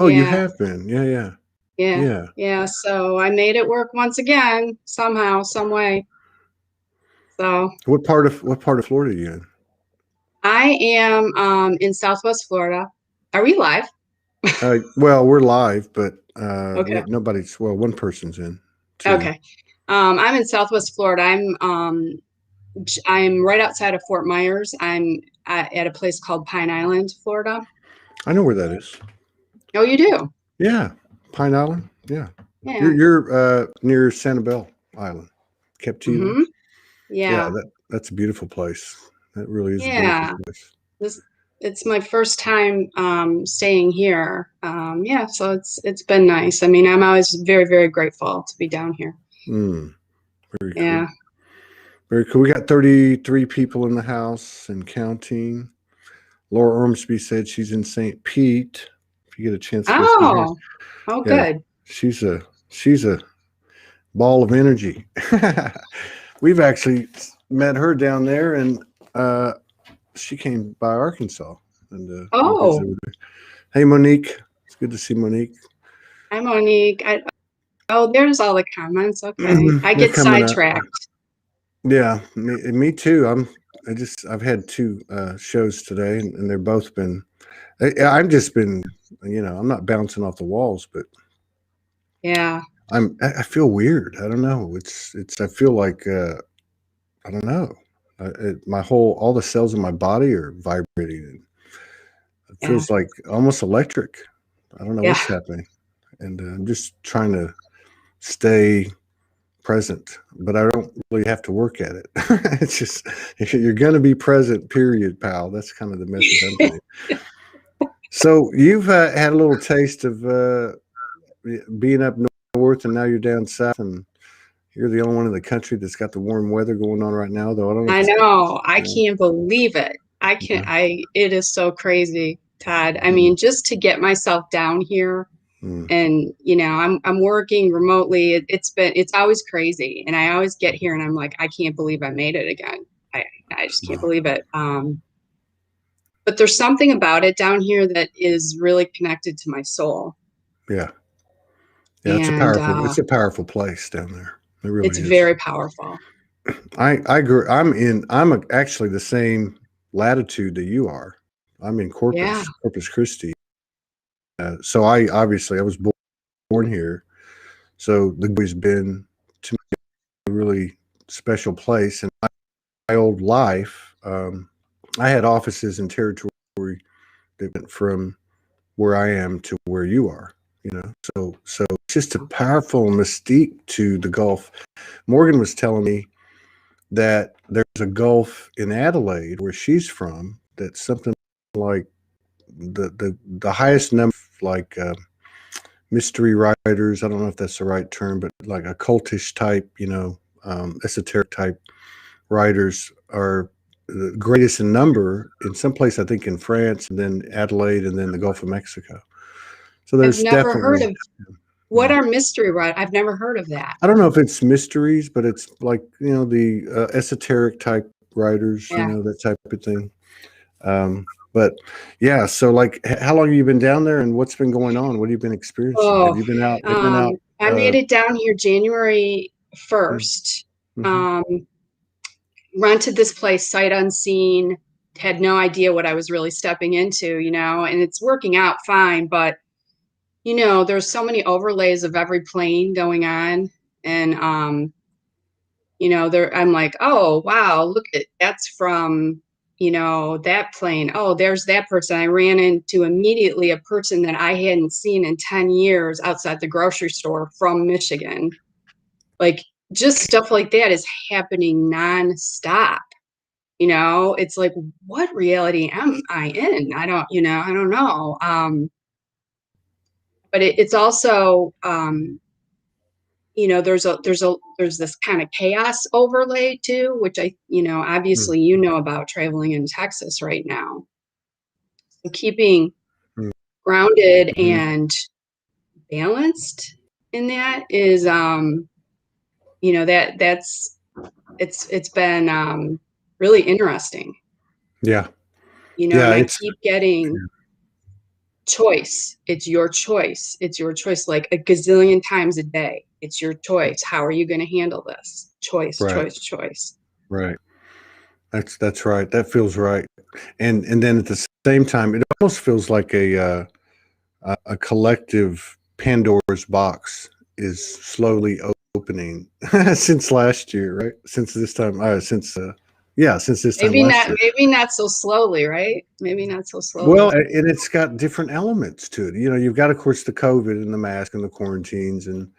Oh, you Yeah. have been. Yeah, yeah. Yeah. Yeah. Yeah. So I made it work once again, somehow, some way. So What part of Florida are you in? I am in Southwest Florida. Are we live? Well, we're live, but Okay. one person's in. Two. Okay. I'm in Southwest Florida. I'm right outside of Fort Myers. I'm at a place called Pine Island, Florida. I know where that is. Oh, you do? Yeah, Pine Island. Yeah, Yeah. you're near Sanibel Island, Captiva. Mm-hmm. Yeah, Yeah. that's a beautiful place. That really is a beautiful Yeah. place. This it's my first time staying here. Yeah, so it's been nice. I mean, I'm always very, very grateful to be down here. Mm, very cool. Yeah. Very cool. We got 33 people in the house and counting. Laura Ormsby said she's in St. Pete. If you get a chance to go see her, Oh, oh, yeah, good. she's a ball of energy. We've actually met her down there, and she came by Arkansas and we Oh, visited with her. Hey, Monique, it's good to see Monique. hi, Monique. Oh, there's all the comments. Okay. I They're get coming up. sidetracked. Yeah, me too. I've had two shows today, and they're both been. I've just been, I'm not bouncing off the walls, but Yeah. I feel weird. I don't know. I feel like I don't know. All the cells in my body are vibrating. And it Yeah. feels like almost electric. I don't know Yeah. what's happening, and I'm just trying to stay present, but I don't really have to work at it. It's just you're going to be present. Period, pal. That's kind of the message I'm getting. So you've had a little taste of being up north, and now you're down south, and you're the only one in the country that's got the warm weather going on right now. Though I don't know if I it's know. I yeah, can't believe it. I can't. yeah, It is so crazy, Todd. I mm, mean, just to get myself down here mm, and I'm working remotely. It's always crazy, and I always get here and I'm like, I can't believe I made it again. I just can't wow. believe it. But there's something about it down here that is really connected to my soul, Yeah, yeah. and It's a powerful place down there. It it's really is. very powerful. I grew. Actually the same latitude that you are. I'm in Yeah, Corpus Christi. So I was born here. So the always been to me a really special place. And my old life, I had offices in territory that went from where I am to where you are. So it's just a powerful mystique to the Gulf. Morgan was telling me that there's a Gulf in Adelaide where she's from that's something like the highest number of, like mystery writers. I don't know if that's the right term, but like occultish type, esoteric type writers are the greatest in number in some place, I think in France, and then Adelaide, and then the Gulf of Mexico. So I've there's never heard definitely, of what yeah. are mystery right. I've never heard of that. I don't know if it's mysteries, but it's like, the esoteric type writers, Yeah. that type of thing. But yeah, so like, how long have you been down there, and what's been going on? What have you been experiencing? Have Oh, you been out? Have you been out? I made it down here January Mm, 1st. mhm, Um, Rented this place sight unseen, had no idea what I was really stepping into, and it's working out fine, but there's so many overlays of every plane going on. And there I'm like, oh wow, look at that's from that plane. Oh, there's that person. I ran into immediately a person that I hadn't seen in 10 years outside the grocery store from Michigan. Like, just stuff like that is happening nonstop. It's like, what reality am I in? I don't know. But it's also, there's this kind of chaos overlay too, which mm, obviously about traveling in Texas right now. So keeping mm, grounded mhm. and balanced in that is, that's it's been really interesting. Yeah, And yeah. I It's keep getting choice. It's your choice. It's your choice, like a gazillion times a day. It's your choice. How are you going to handle this? Choice, Right. choice, choice. Right. That's right. That feels right. And then at the same time, it almost feels like a collective Pandora's box is slowly opening since last year, right? Since this time, since this time last year. Maybe not so slowly, right? Maybe not so slowly. Well, and it's got different elements to it. You know, you've got, of course, the COVID and the mask and the quarantines and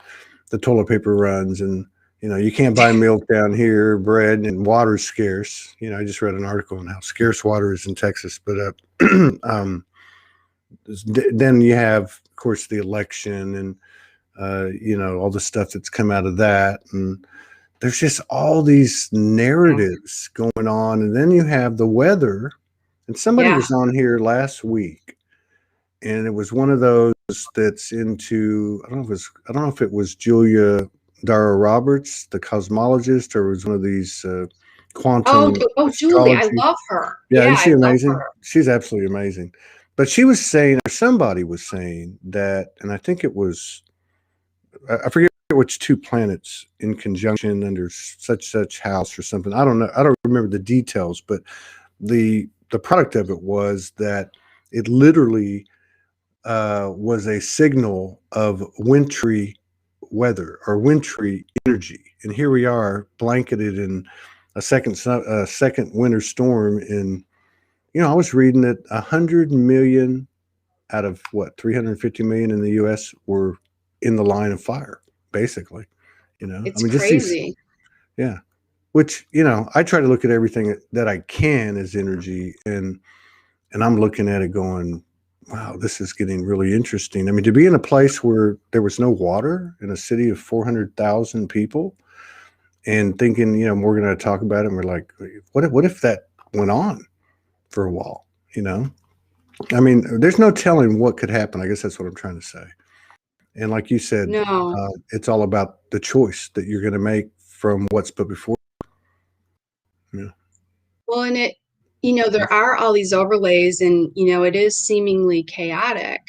the toilet paper runs, and you know, you can't buy milk down here, bread, and water's scarce. You know, I just read an article on how scarce water is in Texas. But then you have, of course, the election and you know, all the stuff that's come out of that, and there's just all these narratives going on, and then you have the weather. And somebody was on here last week, and it was one of those that's into, I don't know if it was Julia Dara Roberts, the cosmologist, or it was one of these quantum Julie, I astrology. love her. Yeah, isn't she I love amazing? her. She's absolutely amazing. But she was saying, or somebody was saying that, and I think it was, I forget which two planets in conjunction under such house or something. I don't know. I don't remember the details, but the product of it was that it literally was a signal of wintry weather or wintry energy. And here we are, blanketed in a second winter storm. And you know, I was reading that 100 million out of what 350 million in the U.S. were in the line of fire, basically. You know, It's I mean, just these, crazy. yeah. Which, you know, I try to look at everything that I can as energy, and I'm looking at it going, wow, this is getting really interesting. I mean, to be in a place where there was no water in a city of 400,000 people, and thinking, you know, we're going to talk about it, and we're like, what if that went on for a while? You know, I mean, there's no telling what could happen. I guess that's what I'm trying to say. And like you said, No. it's all about the choice that you're going to make from what's put before. Yeah. Well, and it, you know, there are all these overlays, and you know, it is seemingly chaotic,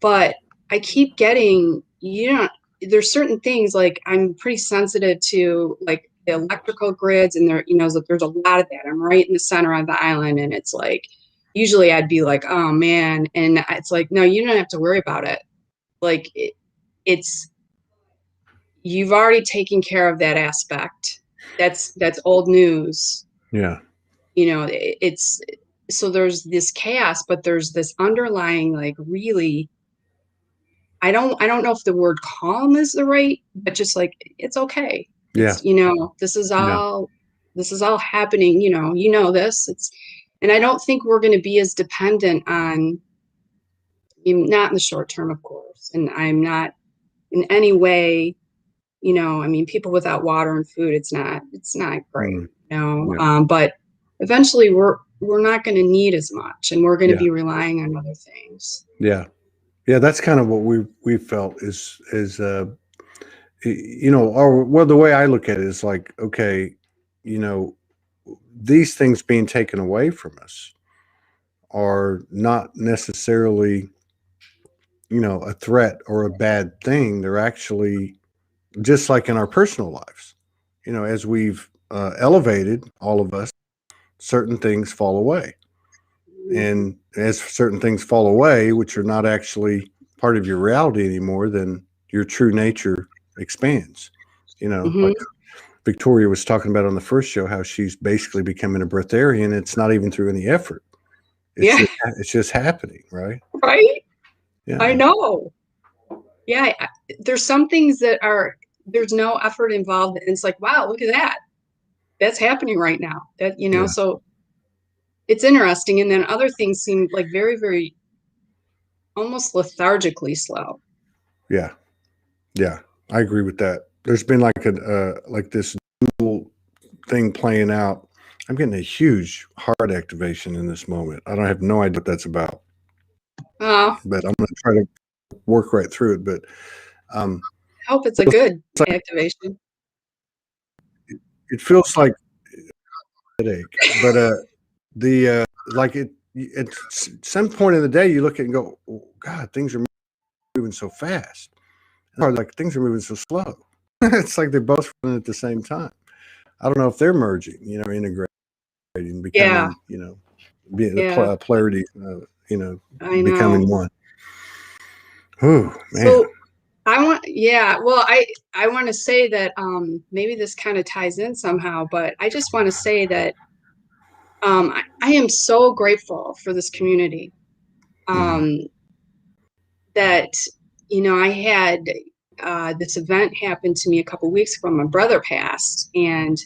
but I keep getting, you know, there's certain things like I'm pretty sensitive to, like the electrical grids, and there, you know, there's a lot of that. I'm right in the center of the island, and it's like, usually I'd be like, oh man, and it's like, no, you don't have to worry about it. Like it's, you've already taken care of that aspect. That's old news. Yeah. You know, it's, so there's this chaos, but there's this underlying, like, really, I don't know if the word calm is the right, but just like, it's okay. Yeah. It's, you know, this is all happening, you know this. It's, and I don't think we're going to be as dependent on, not in the short term, of course. And I'm not in any way, you know, I mean, people without water and food, it's not great, Mm. you know. Yeah. But eventually we're not going to need as much, and we're going to Yeah. be relying on other things. Yeah. Yeah. That's kind of what we felt is, you know, or well, the way I look at it is like, okay, you know, these things being taken away from us are not necessarily, you know, a threat or a bad thing. They're actually just like in our personal lives, you know, as we've elevated, all of us, certain things fall away. And as certain things fall away, which are not actually part of your reality anymore, then your true nature expands. You know, like Victoria was talking about on the first show, how she's basically becoming a breatharian. It's not even through any effort. It's just happening, right? Right. Yeah. I know. Yeah. There's some things that are, there's no effort involved, and it's like, wow, look at that. That's happening right now. That, you know, Yeah. so it's interesting. And then other things seem like very, very almost lethargically slow. Yeah. Yeah. I agree with that. There's been like like this dual thing playing out. I'm getting a huge heart activation in this moment. I don't have no idea what that's about, Oh, but I'm going to try to work right through it. But I hope it's a good it's like, activation. it feels like a headache, but the like at some point in the day, you look at it and go, oh, God, things are moving so fast. Or like things are moving so slow. It's like they're both running at the same time. I don't know if they're merging, integrating, Yeah, becoming, being yeah, the polarity, I know. becoming one. Oh man. So well, I want to say that maybe this kind of ties in somehow, but I just want to say that I am so grateful for this community. Mm-hmm. Um, that I had this event happen to me a couple weeks ago. My brother passed, and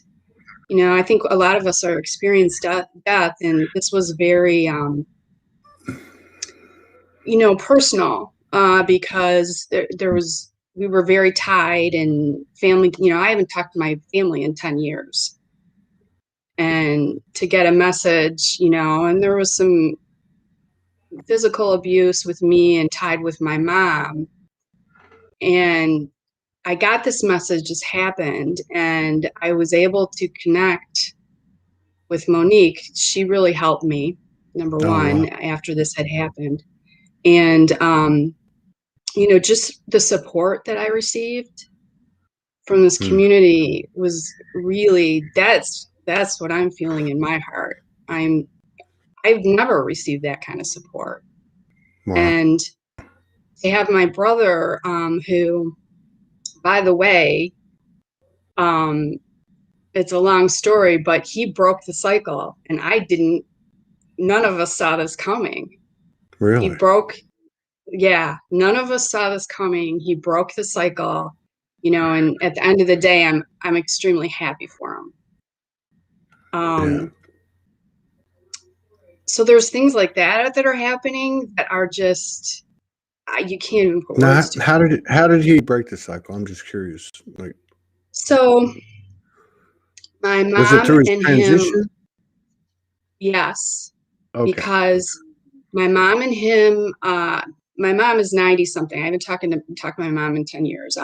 I think a lot of us are experienced death, and this was very personal because we were very tied, and family. I haven't talked to my family in 10 years, and to get a message, and there was some physical abuse with me and tied with my mom, and I got this message just happened, and I was able to connect with Monique. She really helped me, number Oh wow. one, after this had happened. And, just the support that I received from this Mm. community was really, that's what I'm feeling in my heart. I've never received that kind of support. Wow. And to have my brother, who, by the way, um, it's a long story, but he broke the cycle, and none of us saw this coming. He Really? broke, yeah, none of us saw this coming. He broke the cycle, and at the end of the day, I'm extremely happy for him. Yeah. Um, so there's things like that are happening that are just, you can't even put Now, words to how it. did he break the cycle? I'm just curious. Like, So my was it mom through his and him, transition? yes, Okay. because my mom and him, my mom is 90 something. I haven't talked to my mom in 10 years.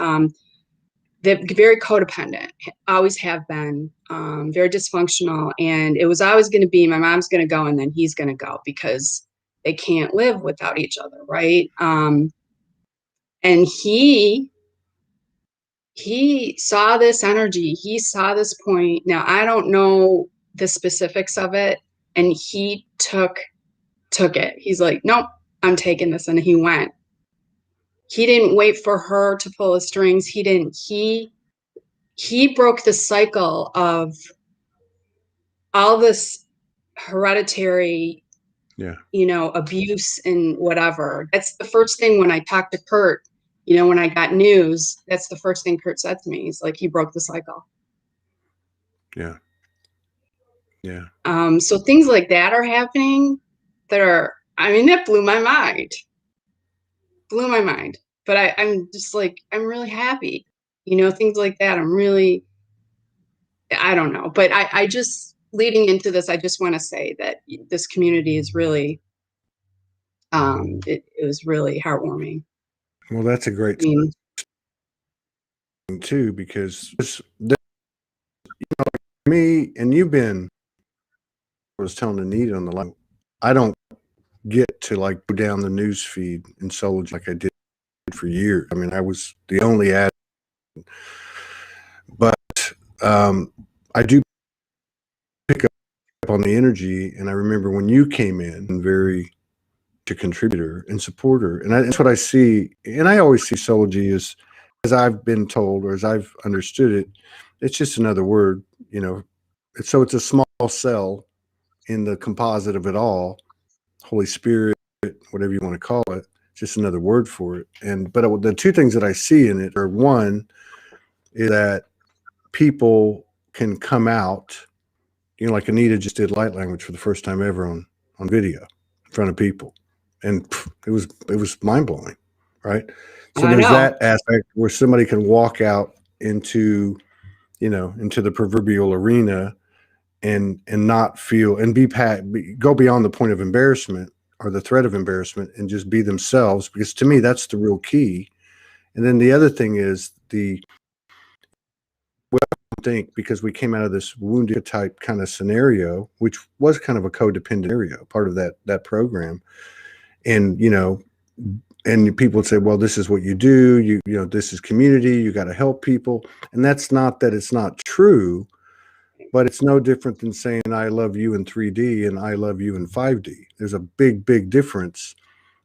They're very codependent, always have been, very dysfunctional. And it was always going to be my mom's going to go and then he's going to go because they can't live without each other. Right. And he saw this energy. He saw this point. Now, I don't know the specifics of it. And he took it. He's like, nope, I'm taking this. And he went. He didn't wait for her to pull the strings. He didn't. He broke the cycle of all this hereditary, Yeah. abuse and whatever. That's the first thing when I talked to Kurt, when I got news, that's the first thing Kurt said to me. He's like, he broke the cycle. Yeah. Yeah. So things like that are happening that blew my mind. Blew my mind. But I'm just like, I'm really happy. Things like that. I don't know. But I just, leading into this, I just want to say that this community is really, it was really heartwarming. Well, that's a I great mean, thing too, because me and you've been. I was telling Anita on the line. I don't get to like go down the news feed in Soulogy like I did for years. I mean, I was the only ad, but I do pick up on the energy. And I remember when you came in, and very a contributor and supporter, and that's what I see. And I always see Soulogy as I've been told, or as I've understood it, it's just another word, So it's a small cell in the composite of it all. Holy Spirit, whatever you want to call it, just another word for it. But the two things that I see in it are, one is that people can come out, like Anita just did light language for the first time ever on video in front of people, and it was mind blowing, right? So I there's know. that aspect where somebody can walk out into into the proverbial arena and not feel and go beyond the point of embarrassment or the threat of embarrassment and just be themselves, because to me that's the real key. And then the other thing is the think, because we came out of this wounded type kind of scenario, which was kind of a codependent scenario, part of that program. And, and people would say, well, this is what you do. You know, this is community. You got to help people. And that's not that it's not true, but it's no different than saying, I love you in 3D and I love you in 5D. There's a big, big difference.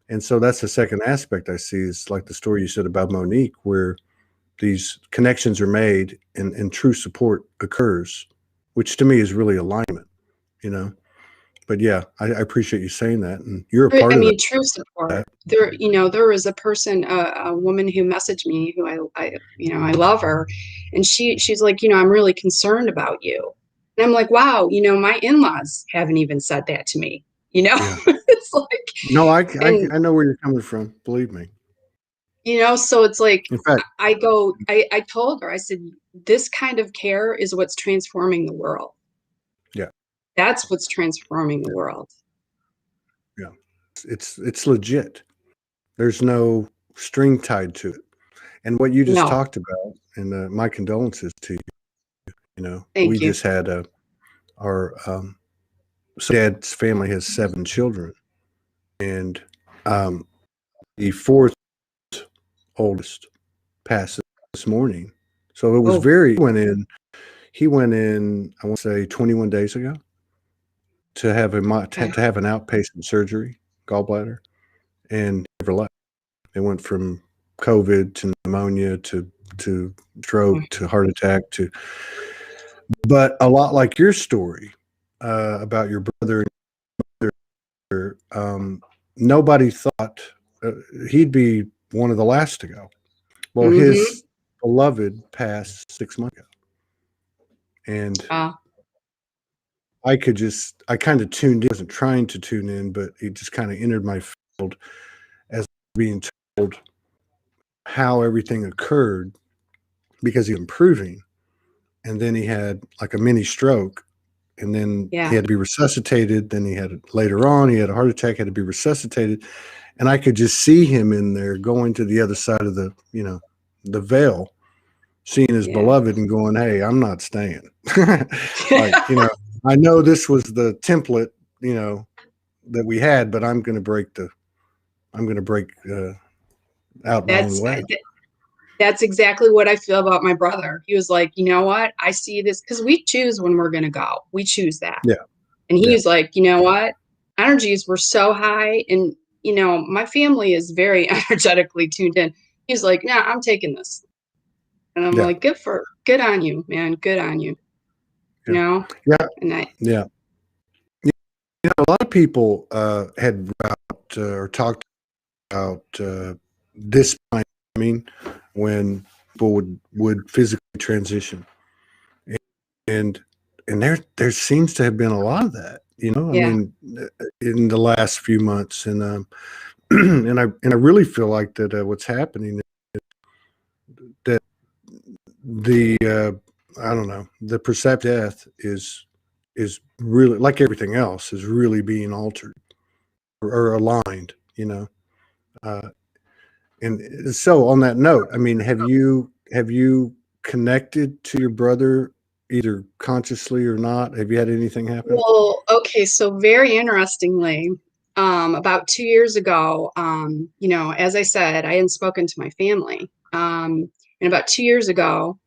And so that's the second aspect I see, is like the story you said about Monique, where these connections are made and true support occurs, which to me is really alignment, But yeah, I appreciate you saying that. And you're a part of that. True support. There was a person, a woman who messaged me who I love her. And she's like, I'm really concerned about you. And I'm like, wow, my in-laws haven't even said that to me, Yeah. It's like, no, I know where you're coming from. Believe me. So it's like, in fact, I told her, I said, this kind of care is what's transforming the world. Yeah. That's what's transforming the world. Yeah. It's legit. There's no string tied to it. And what you just talked about, and my condolences to you. Thank you. Just had our dad's family has 7 children, and the 4th oldest passed this morning. So it was he went in, I want to say 21 days ago to have an outpatient surgery, gallbladder, and never left. It went from COVID to pneumonia to stroke to heart attack but a lot like your story about your brother and mother, nobody thought he'd be one of the last to go. Well, his beloved passed 6 months ago. And I kind of tuned in, wasn't trying to tune in, but it just kind of entered my field as being told how everything occurred, because he was improving. And then he had like a mini stroke, and then he had to be resuscitated. Then later on, he had a heart attack, had to be resuscitated. And I could just see him in there going to the other side of the veil, seeing his beloved and going, hey, I'm not staying. I know this was the template, that we had, but I'm going to break out my own way. That's exactly what I feel about my brother. He was like, you know what? I see this, because we choose when we're going to go. We choose that. Yeah. And he was like, you know what? Energies were so high. And, my family is very energetically tuned in. He's like, nah, I'm taking this. And I'm like, good on you, man. Good on you. Yeah. And a lot of people had or talked about this timing when people would physically transition, and there seems to have been a lot of that, I mean, in the last few months, and and I really feel like that what's happening is that the I don't know, the perceived death is really, like everything else, is really being altered or aligned, and so on that note, I mean, have you connected to your brother either consciously or not? Have you had anything happen? Well, okay, so very interestingly, about 2 years ago, as I said, I hadn't spoken to my family. And about 2 years ago,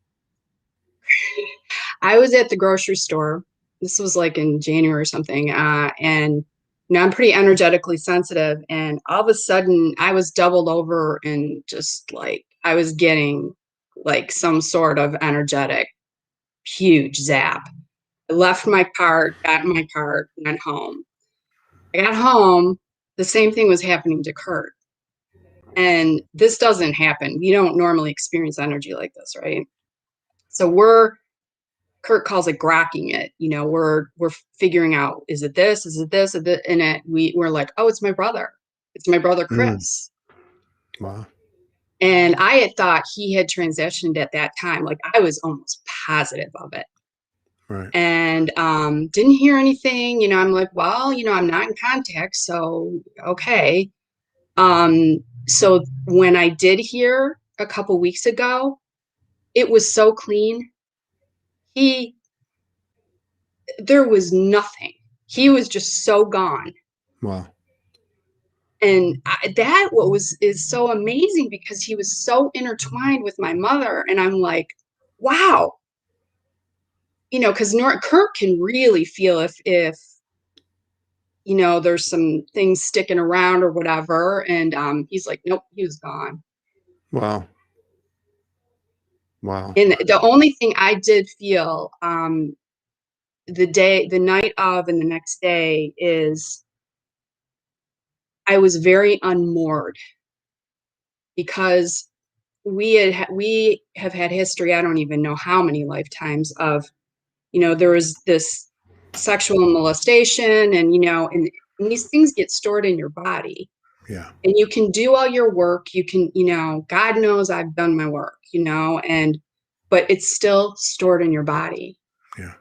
I was at the grocery store. This was like in January or something. And I'm pretty energetically sensitive. And all of a sudden, I was doubled over, and just like I was getting like some sort of energetic, huge zap. I left my cart, got in my cart, went home. I got home, the same thing was happening to Kurt. And this doesn't happen. We don't normally experience energy like this, right? So Kurt calls it grokking it. We're figuring out, is it this? Is it this? And we're like, oh, it's my brother. It's my brother, Chris. Wow. And I had thought he had transitioned at that time. Like, I was almost positive of it. Right. And didn't hear anything. I'm like, well, I'm not in contact, so okay. So when I did hear a couple weeks ago, it was so clean. he there was nothing. He was just so gone. Wow. And that is so amazing because he was so intertwined with my mother. And I'm like, wow, because Kurt can really feel if there's some things sticking around or whatever. And he's like, nope, he was gone. Wow. Wow. And the only thing I did feel the night of and the next day is I was very unmoored because we have had history, I don't even know how many lifetimes of, there was this sexual molestation and, and these things get stored in your body. Yeah. And you can do all your work. You can, God knows I've done my work, but it's still stored in your body. Yeah.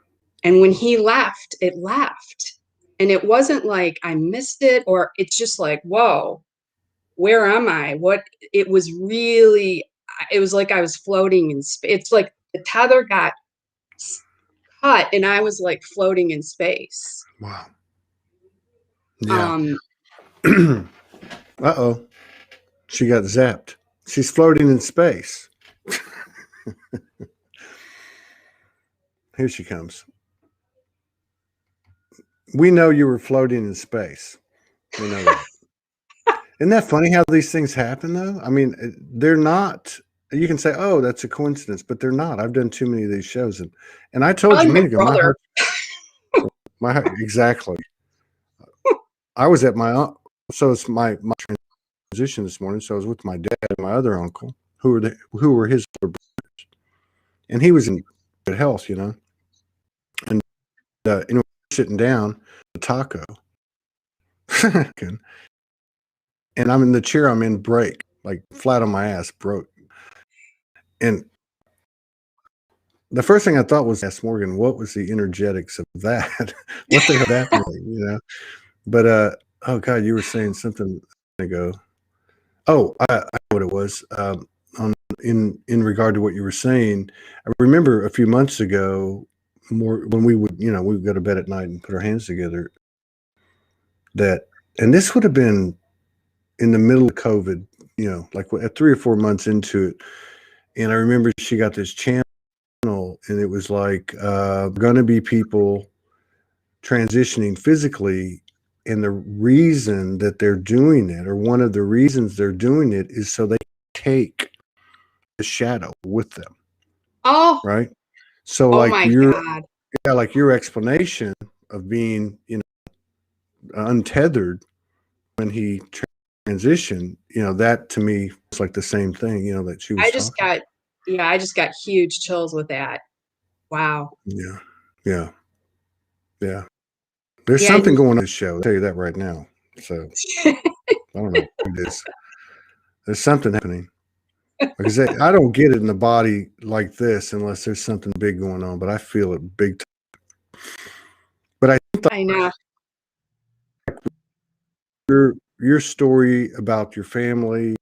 And when he left, it left. And it wasn't like I missed it, or it's just like, whoa, where am I? It was like I was floating in space. It's like the tether got cut and I was like floating in space. Wow. Yeah. Uh-oh. She got zapped. She's floating in space. Here she comes. We know you were floating in space. We know that. Isn't that funny how these things happen, though? I mean, they're not. You can say, "Oh, that's a coincidence," but they're not. I've done too many of these shows, and I told you a minute ago, exactly. I was at so it's my transition this morning. So I was with my dad and my other uncle, who were his brothers, and he was in good health, and sitting down, a taco. And I'm in the chair I'm in, break, like flat on my ass, broke. And the first thing I thought was, ask Morgan, what was the energetics of that? What the hell that mean, But oh God, you were saying something ago. Oh, I know what it was. In regard to what you were saying, I remember a few months ago, when we would, we would go to bed at night and put our hands together. And this would have been in the middle of COVID, like at 3 or 4 months into it. And I remember she got this channel, and it was like, going to be people transitioning physically. And the reason that they're doing it, or one of the reasons they're doing it, is so they take the shadow with them. Oh, right. So oh my God. Like your explanation of being, untethered when he transition, that to me was like the same thing, that she was I just got huge chills with that. Wow. Yeah. There's something going on in this show, I'll tell you that right now. So I don't know what it is. There's something happening, because I don't get it in the body like this unless there's something big going on, but I feel it big time. But I know. Your story about your family,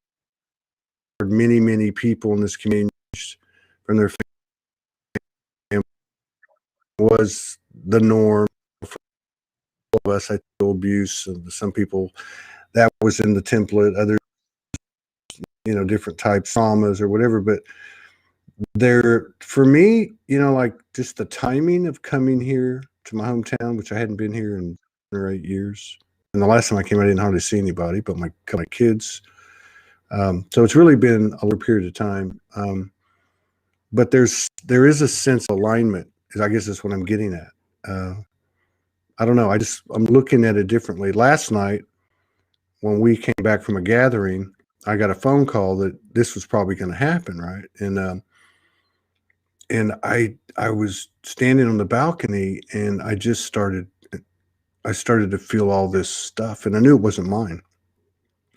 many people in this community from their family, was the norm for all of us. I feel abuse, and some people that was in the template, others, different types of traumas or whatever. But for me, like just the timing of coming here to my hometown, which I hadn't been here in 7 or 8 years. And the last time I came, I didn't hardly see anybody but my kids. So it's really been a little period of time. But there is a sense of alignment, I guess that's what I'm getting at. I don't know. I'm looking at it differently. Last night, when we came back from a gathering, I got a phone call that this was probably going to happen, right? And I was standing on the balcony, and I started to feel all this stuff, and I knew it wasn't mine.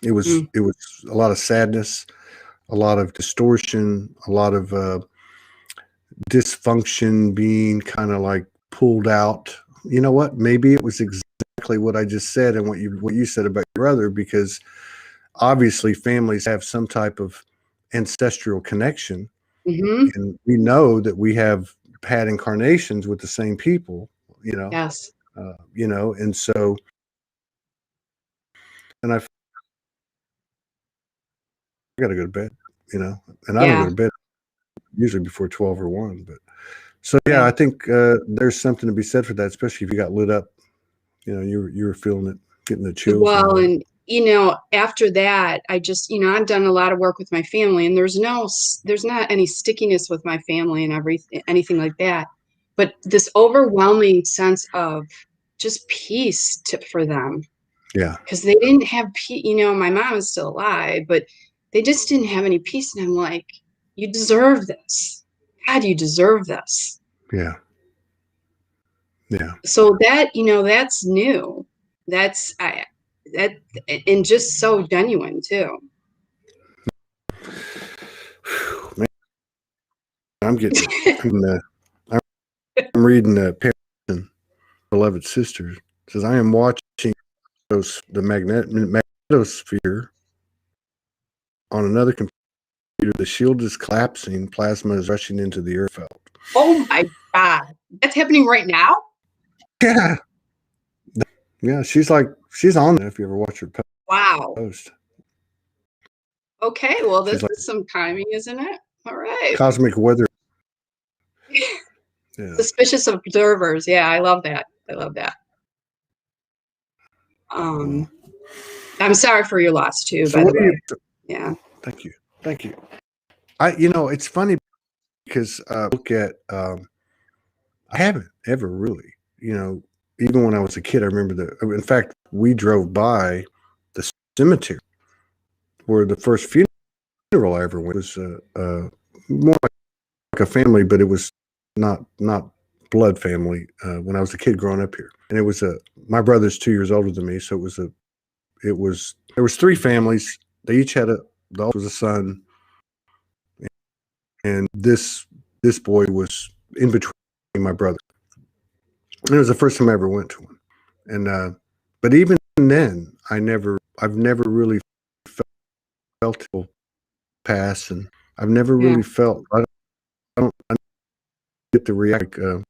It was a lot of sadness, a lot of distortion, a lot of dysfunction being kind of like pulled out. You know what? Maybe it was exactly what I just said, and what you said about your brother, because obviously families have some type of ancestral connection. Mm-hmm. And we know that we have had incarnations with the same people, Yes. and so, and I got to go to bed, and I don't go Yeah. to bed usually before 12 or 1, but so, yeah, Yeah. I think there's something to be said for that, especially if you got lit up, you were feeling it, getting the chills and all Well, that. and after that, I just, I've done a lot of work with my family, and there's not any stickiness with my family and anything like that. But this overwhelming sense of just peace for them, Yeah, because they didn't have peace. My mom is still alive, but they just didn't have any peace. And I'm like, you deserve this. God, you deserve this. yeah, yeah. So that's new. That's that and just so genuine too. Man, I'm getting it. I'm reading Parents, Beloved Sisters. It says, I am watching the magnetosphere on another computer. The shield is collapsing. Plasma is rushing into the earth belt. Oh my God. That's happening right now? Yeah. Yeah, she's on there if you ever watch her Wow. post. Okay, well, She's this like is some timing, isn't it? All right. cosmic weather. Yeah. Suspicious observers. Yeah, I love that. I love that. I'm sorry for your loss too, So by what the do you? way. Yeah. Thank you. Thank you. It's funny because look at I haven't ever really, even when I was a kid, I remember in fact, we drove by the cemetery where the first funeral I ever went was more like a family, but it was not blood family when I was a kid growing up here. And it was my brother's 2 years older than me. So there was 3 families. They each had the oldest was a son. And this boy was in between my brother. And it was the first time I ever went to one. And but even then, I've never really felt it pass, and I've never really felt. I don't get the reaction,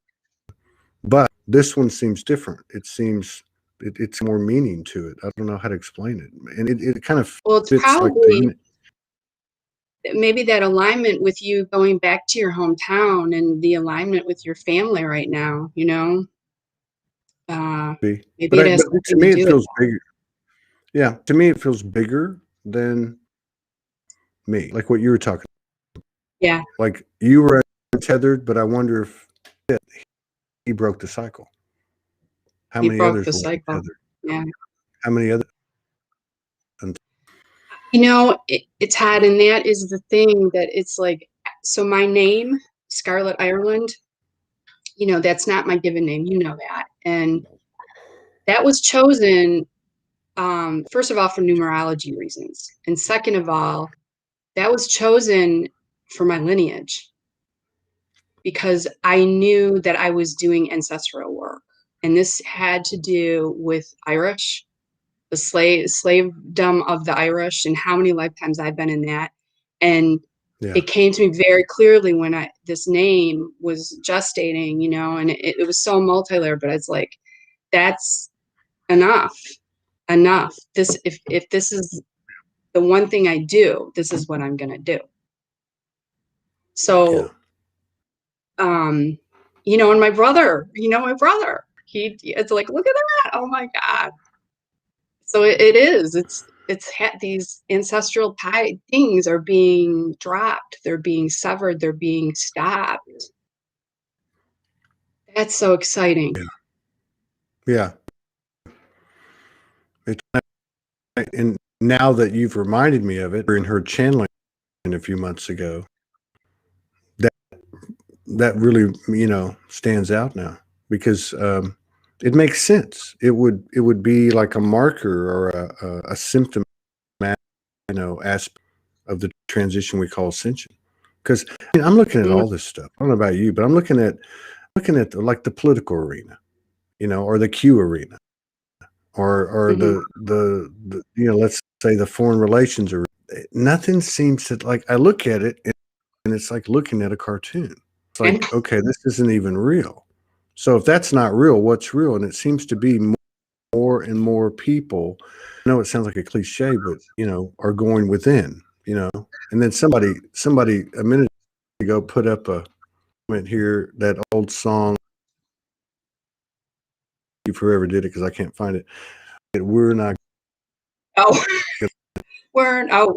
but this one seems different. It seems it's more meaning to it. I don't know how to explain it, and it kind of Well, it's fits like probably maybe that alignment with you going back to your hometown and the alignment with your family right now, maybe it has but to something to me it do with feels bigger. Yeah, to me it feels bigger than me, like what you were talking. yeah. Like you were tethered, but I wonder if he broke the cycle. How He many broke others the will be cycle. tethered? Yeah. How many other? It's hard, and that is the thing that it's like, so my name, Scarlet Ireland, that's not my given name, that. And that was chosen, first of all, for numerology reasons. And second of all, that was chosen for my lineage because I knew that I was doing ancestral work. And this had to do with Irish, the slavedom of the Irish, and how many lifetimes I've been in that. And Yeah, it came to me very clearly when this name was gestating, and it was so multi-layered, but it's like, that's enough. If this is the one thing I do, this is what I'm going to do. yeah, So, and my brother, it's like, look at that. Oh my God. So it is. These ancestral things are being dropped. They're being severed. They're being stopped. That's so exciting. yeah. It, and now that you've reminded me of it, in her channeling a few months ago, that really stands out now because it makes sense. It would be like a marker or a symptom, aspect of the transition we call ascension. Because I'm looking at all this stuff. I don't know about you, but I'm looking at like the political arena, or the Q arena, or the let's say the foreign relations arena. Nothing seems to, like, I look at it and it's like looking at a cartoon. It's It's like, okay, this isn't even real. So if that's not real, what's real? And it seems to be more and more people. I know it sounds like a cliche, but are going within. And then somebody a minute ago put up a comment here, that old song. If whoever did it, because I can't find it. We're not. Oh,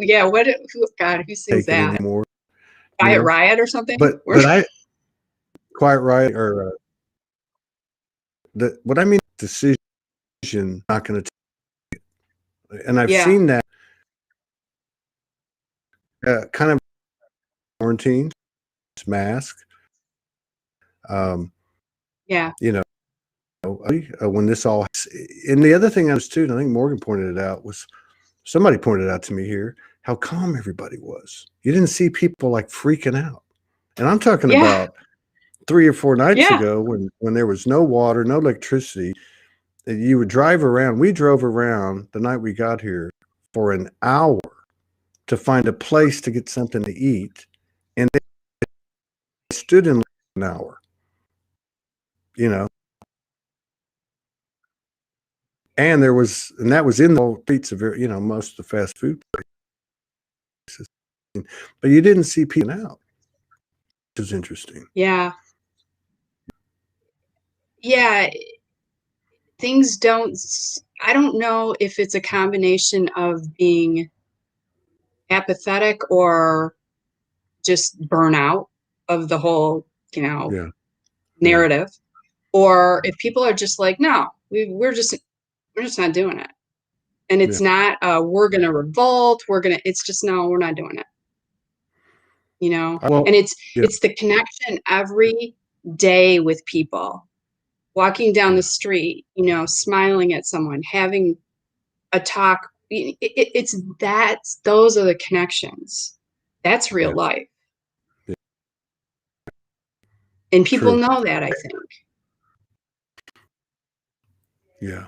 yeah. Who sings Take it that? anymore. Quiet Riot or something? But Quiet Riot or what I mean, decision not going to take it. And I've seen that kind of quarantine, mask. When this all, and the other thing I was too, and I think Morgan pointed it out, was somebody pointed out to me here how calm everybody was. You didn't see people like freaking out. And I'm talking about 3 or 4 nights ago when there was no water, no electricity. You would drive around. We drove around the night we got here for an hour to find a place to get something to eat. And they stood in an hour, and that was in the streets of, most of the fast food places. But you didn't see people out, which is interesting. Yeah. I don't know if it's a combination of being apathetic or just burnout of the whole, narrative, or if people are just like, no, we're just not doing it. And it's not, we're going to revolt. It's just, no, we're not doing it. And it's the connection every day with people, walking down the street, smiling at someone, having a talk. Those are the connections. That's real life. Yeah. And people know that, I think. Yeah.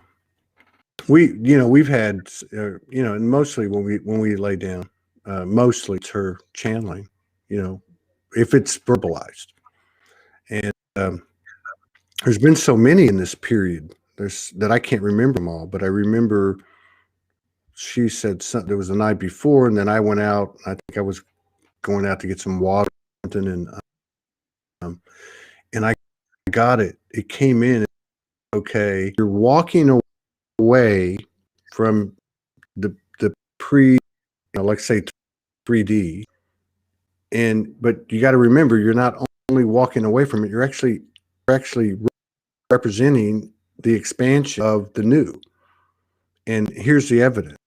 We've had, and mostly when we lay down, mostly it's her channeling, if it's verbalized. And there's been so many in this period that I can't remember them all, but I remember she said something. There was the night before, and then I went out. I think I was going out to get some water or something, and I got it. It came in. Okay, you're walking away from the pre, like say 3D, but you got to remember, you're not only walking away from it. You're actually representing the expansion of the new. And here's the evidence,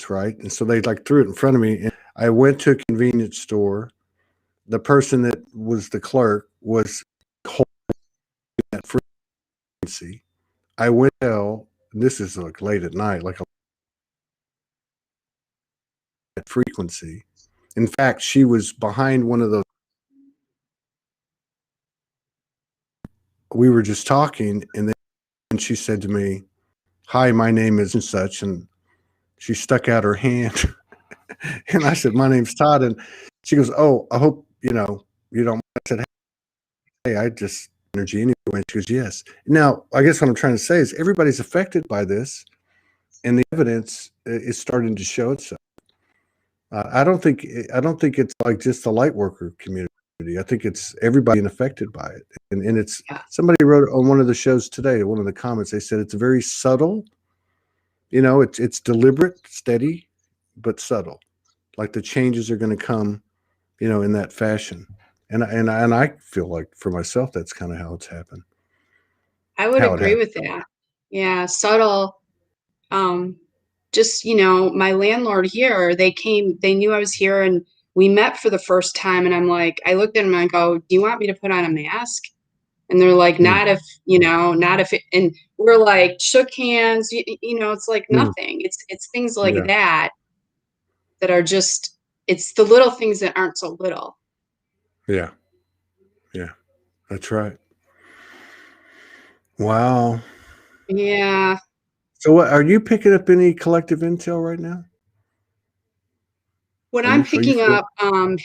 right? And so they threw it in front of me. And I went to a convenience store. The person that was the clerk was holding that frequency. I went out, this is late at night, frequency. In fact, she was behind one of those. We were just talking, and then she said to me, "Hi, my name is and such," and she stuck out her hand. And I said, "My name's Todd." And she goes, "Oh, I hope you don't." I said, "Hey, I just energy anyway." And she goes, "Yes." Now, I guess what I'm trying to say is everybody's affected by this, and the evidence is starting to show itself. I don't think it's like just the light worker community. I think it's everybody affected by it. And it's somebody wrote on one of the shows today, one of the comments, they said it's very subtle. It's deliberate, steady, but subtle. Like the changes are going to come, in that fashion. And I feel like for myself, that's kind of how it's happened. I would agree with that. Yeah, subtle. Just, my landlord here, they knew I was here, and we met for the first time. And I'm like, I looked at them and I go, "Do you want me to put on a mask?" And they're like, not if, and we're like, shook hands, it's like nothing. It's things like that are just, it's the little things that aren't so little. Yeah. Yeah. That's right. Wow. Yeah. So are you picking up any collective intel right now? When Are I'm you picking still? up, I'm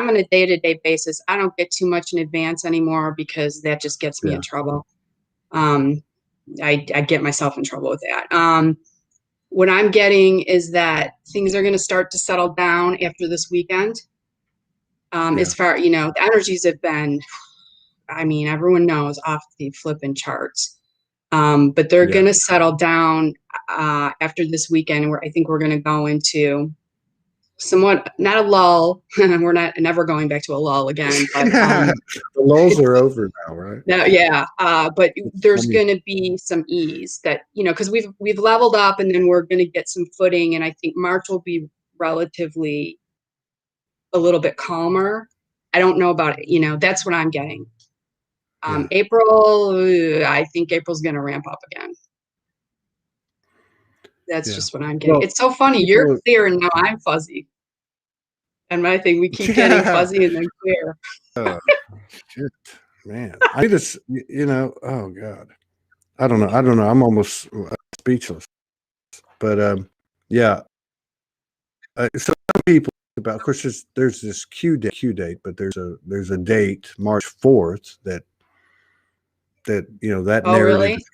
on a day-to-day basis. I don't get too much in advance anymore because that just gets me Yeah, in trouble. I get myself in trouble with that. What I'm getting is that things are going to start to settle down after this weekend. yeah, As far, the energies have been, I mean, everyone knows, off the flipping charts. But they're yeah. going to settle down after this weekend, where I think we're going to go into somewhat, not a lull. We're not never going back to a lull again, but The lulls are over now, right? no, yeah. But It's there's funny. going to be some ease that, because we've leveled up, and then we're going to get some footing, and I think March will be relatively a little bit calmer. I don't know about it. That's what I'm getting. Yeah, April, I think April's going to ramp up again. That's yeah. just what I'm getting. Well, It's so funny. You're people, clear and now I'm fuzzy. And my thing, we keep getting yeah. fuzzy and then clear. Oh, shit, man. I need this. Oh God. I don't know. I don't know. I'm almost speechless. But yeah. So some people about. Of course, there's this Q date, but there's a date, March 4th, that that Oh, narrative really? is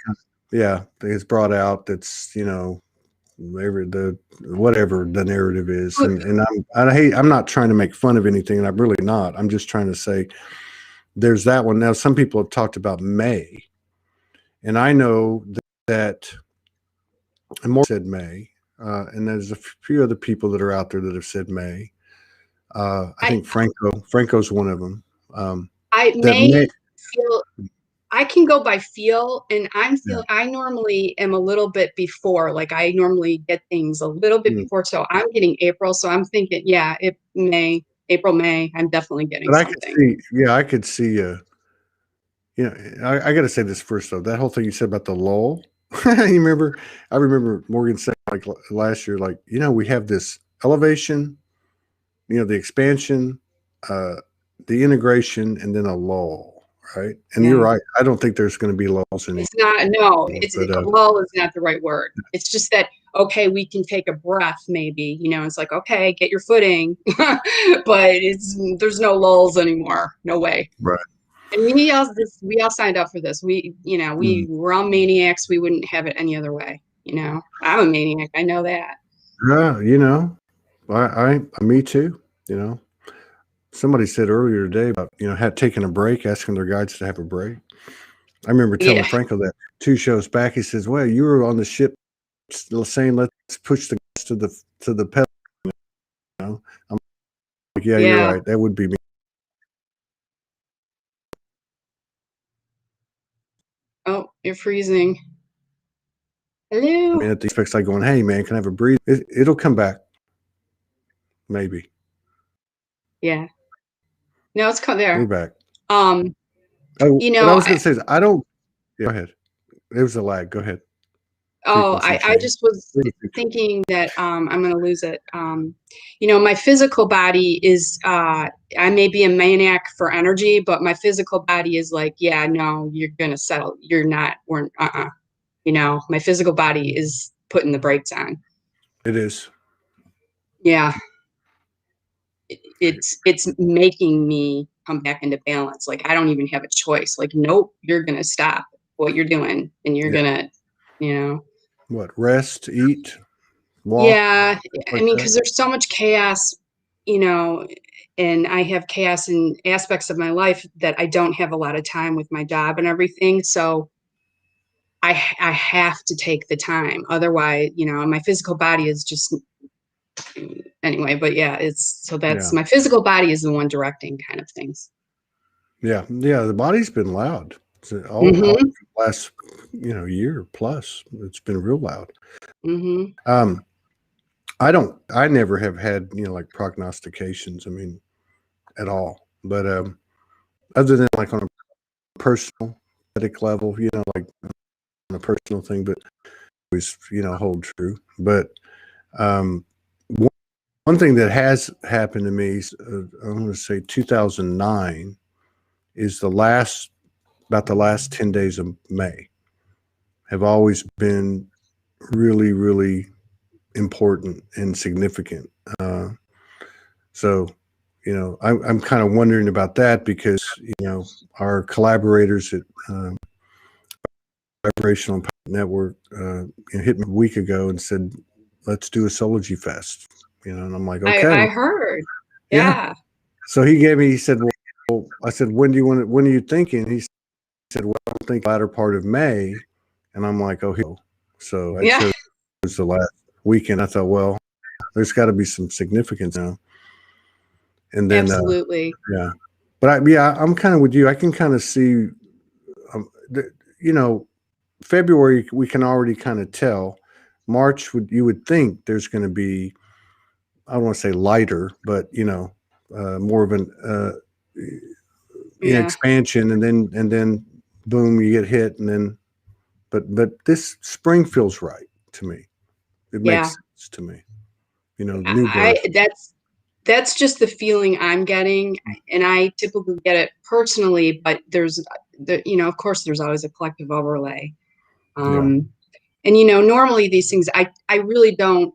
yeah, is brought out. That's whatever the narrative is, and I'm not trying to make fun of anything, and I'm really not. I'm just trying to say there's that one. Now, some people have talked about May, and I know that, and more said May, and there's a few other people that are out there that have said May. I I think Franco's one of them. I That may May, feel I can go by feel, and yeah, I normally am a little bit before, like I normally get things a little bit mm. before. So I'm getting April. So I'm thinking, yeah, April, May, I'm definitely getting But I could something. see, yeah, I could see. I got to say this first though. That whole thing you said about the lull, you remember? I remember Morgan saying like last year, like we have this elevation, the expansion, uh, the integration, and then a lull, right? And you're Yeah. right. I don't think there's going to be lulls anymore. It's not, no, But lull is not the right word. It's just that, okay, we can take a breath, maybe, it's like, okay, get your footing, but there's no lulls anymore. No way. right, And we all signed up for this. mm. We're all maniacs. We wouldn't have it any other way. I'm a maniac. I know that. Yeah, me too. You know, somebody said earlier today about had taken a break, asking their guides to have a break. I remember telling Yeah. Franco that 2 shows back. He says, "Well, you were on the ship still saying let's push the gas to the pedal." I'm like, "Yeah, you're Yeah. right. That would be me." Oh, you're freezing. I Hello. mean, at the aspects like going, "Hey, man, can I have a breathe?" It'll come back, maybe. Yeah. No, it's come We're there. back. Um, Oh, you what I know, was going to say is, I don't. Yeah, go ahead. There was a lag. Go ahead. Oh, Frequency I change. just was thinking that I'm going to lose it. My physical body is, I may be a maniac for energy, but my physical body is like, yeah, no, you're going to settle. You're not, my physical body is putting the brakes on. It is. Yeah. It's making me come back into balance. Like, I don't even have a choice. Like, nope, you're going to stop what you're doing and you're Yeah. going to, you know. What? Rest, eat, walk, Yeah, I like mean, that. because there's so much chaos, you know, and I have chaos in aspects of my life that I don't have a lot of time with my job and everything. So I have to take the time. Otherwise, my physical body is just anyway. But yeah, that's Yeah. my physical body is the one directing kind of things. Yeah. Yeah. The body's been loud. So all Mm-hmm. the last, year plus. It's been real loud. Mm-hmm. Um, I never have had, like prognostications. I mean, at all. But other than like on a personal ethic level, like on a personal thing, but always, hold true. But um, one thing that has happened to me is, I want to say 2009 is about the last 10 days of May have always been really, really important and significant. So, I'm kind of wondering about that because, our collaborators at Vibrational Network hit me a week ago and said, let's do a Soulogy Fest, and I'm like, okay. I heard. Yeah. Yeah. So he said, well, I said, when are you thinking? He said, well, I think latter part of May. And I'm like, oh, so I Yeah. chose the last weekend. I thought, well, there's got to be some significance now. And then, Absolutely. yeah, but I'm kind of with you. I can kind of see, February, we can already kind of tell. March, you would think there's going to be, I don't want to say lighter, but more of an expansion, and then boom, you get hit, and then, but this spring feels right to me. It makes sense to me. New birth. That's just the feeling I'm getting, and I typically get it personally, but of course there's always a collective overlay. And normally these things, I really don't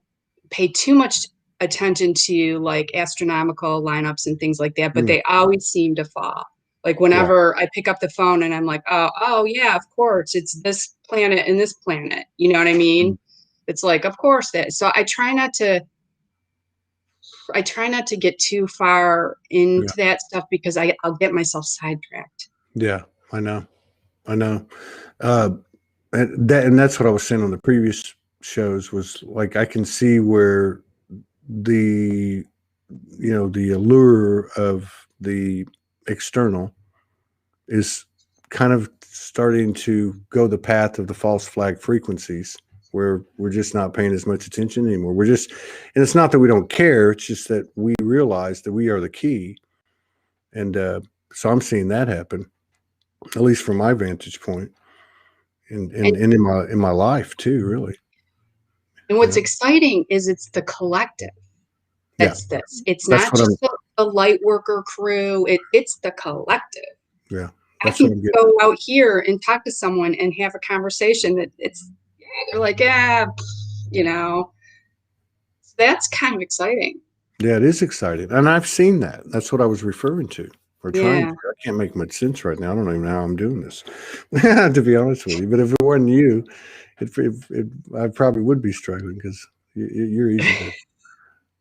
pay too much attention to like astronomical lineups and things like that, but they always seem to fall. Like whenever I pick up the phone and I'm like, oh yeah, of course, it's this planet and this planet. You know what I mean? It's like, of course that. So I try not to get too far into that stuff because I'll get myself sidetracked. Yeah, I know. And that's what I was saying on the previous shows, was like, I can see where the allure of the external is kind of starting to go the path of the false flag frequencies, where we're just not paying as much attention anymore. And it's not that we don't care, it's just that we realize that we are the key. And so I'm seeing that happen, at least from my vantage point, and in my life too, really. And what's exciting is it's the collective. That's this. It's not just the light worker crew. It's the collective. Yeah. I can go out here and talk to someone and have a conversation that they're like, so that's kind of exciting. Yeah, it is exciting. And I've seen that. That's what I was referring to. Or trying to. I can't make much sense right now. I don't even know how I'm doing this, to be honest with you. But if it wasn't you, I probably would be struggling, because you're easy.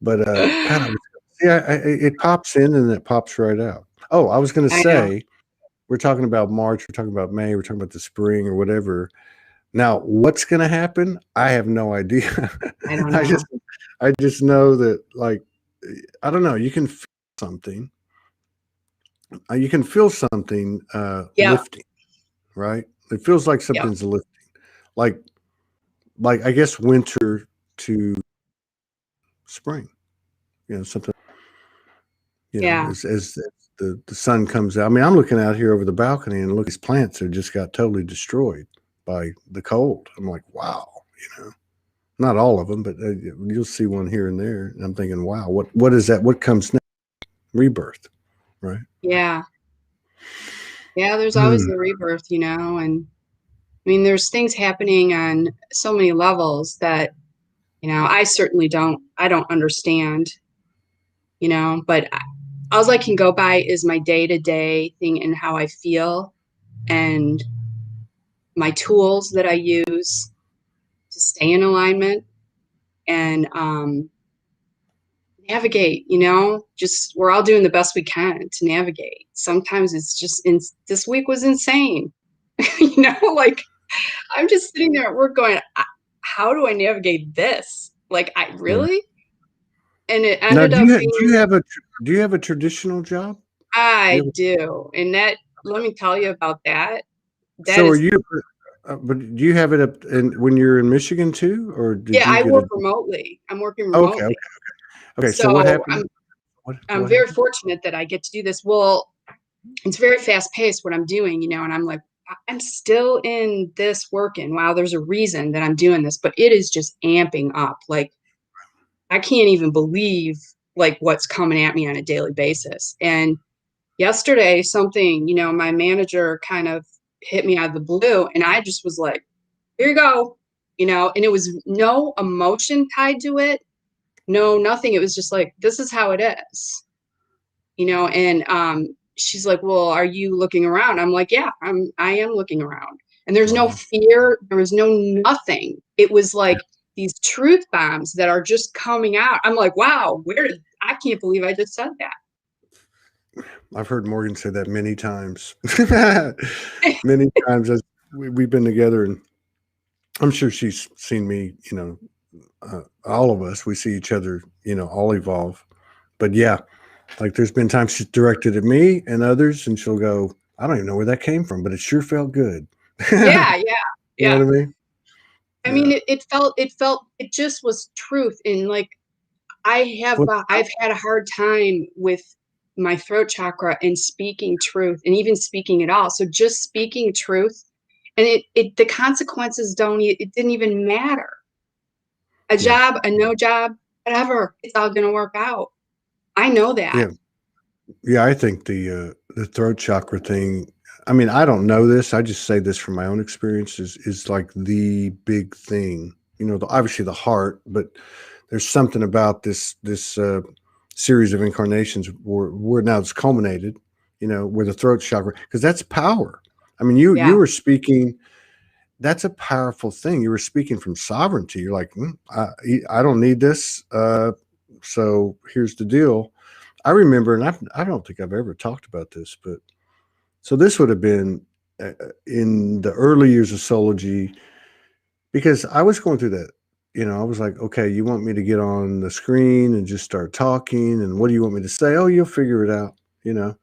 But God, it pops in and it pops right out. Oh, I was going to say, we're talking about March, we're talking about May, we're talking about the spring or whatever. Now, what's going to happen? I have no idea. I don't know. I just know that, like, I don't know. You can feel something. You can feel something lifting, right? It feels like something's lifting, like I guess winter to spring. Something. As the sun comes out. I mean, I'm looking out here over the balcony and look, these plants have just got totally destroyed by the cold. I'm like, wow, not all of them, but you'll see one here and there. And I'm thinking, wow, what is that? What comes next? Rebirth, right? Yeah. Yeah, there's always the rebirth, and I mean, there's things happening on so many levels that, I certainly don't understand, but all I can go by is my day-to-day thing and how I feel and my tools that I use to stay in alignment and navigate, just we're all doing the best we can to navigate. Sometimes it's just, this week was insane, like I'm just sitting there at work going, how do I navigate this? Like, I really? And it ended up being, do you have a traditional job? I do. And that, let me tell you about that. So are you, but do you have it up when you're in Michigan too? Or did you I work remotely. I'm working remotely. Okay. So what happened? I'm very fortunate that I get to do this. Well, it's very fast paced what I'm doing, and I'm like, I'm still in this working. Wow, there's a reason that I'm doing this, but it is just amping up. Like, I can't even believe like what's coming at me on a daily basis. And yesterday, something, my manager kind of hit me out of the blue, and I just was like, here you go, and it was no emotion tied to it, no, nothing. It was just like, this is how it is, you know? And she's like, well, are you looking around? I'm like, yeah, I am looking around. And there's no Wow. fear. There was no nothing. It was like these truth bombs that are just coming out. I'm like, wow, I can't believe I just said that. I've heard Morgan say that many times. Many times as we've been together, and I'm sure she's seen me, you know, all of us, we see each other, you know, all evolve. But yeah, like there's been times she's directed at me and others, and she'll go, I don't even know where that came from, but it sure felt good. Yeah, yeah, You know yeah. what I mean? I Yeah. mean, it just was truth. And like, What? I've had a hard time with my throat chakra and speaking truth and even speaking at all. So just speaking truth, and the consequences it didn't even matter. A Yeah. job, a no job, whatever, it's all going to work out. I know that. Yeah. Yeah. I think the throat chakra thing, I mean, I don't know this. I just say this from my own experience is like the big thing, you know, obviously the heart, but there's something about this series of incarnations where now it's culminated, you know, where the throat chakra, because that's power. I mean, you Yeah. were speaking. That's a powerful thing. You were speaking from sovereignty. You're like, I don't need this. So here's the deal. I remember, and I don't think I've ever talked about this, but so this would have been in the early years of Soulogy, because I was going through that. You know, I was like, okay, you want me to get on the screen and just start talking, and what do you want me to say? Oh, you'll figure it out. You know,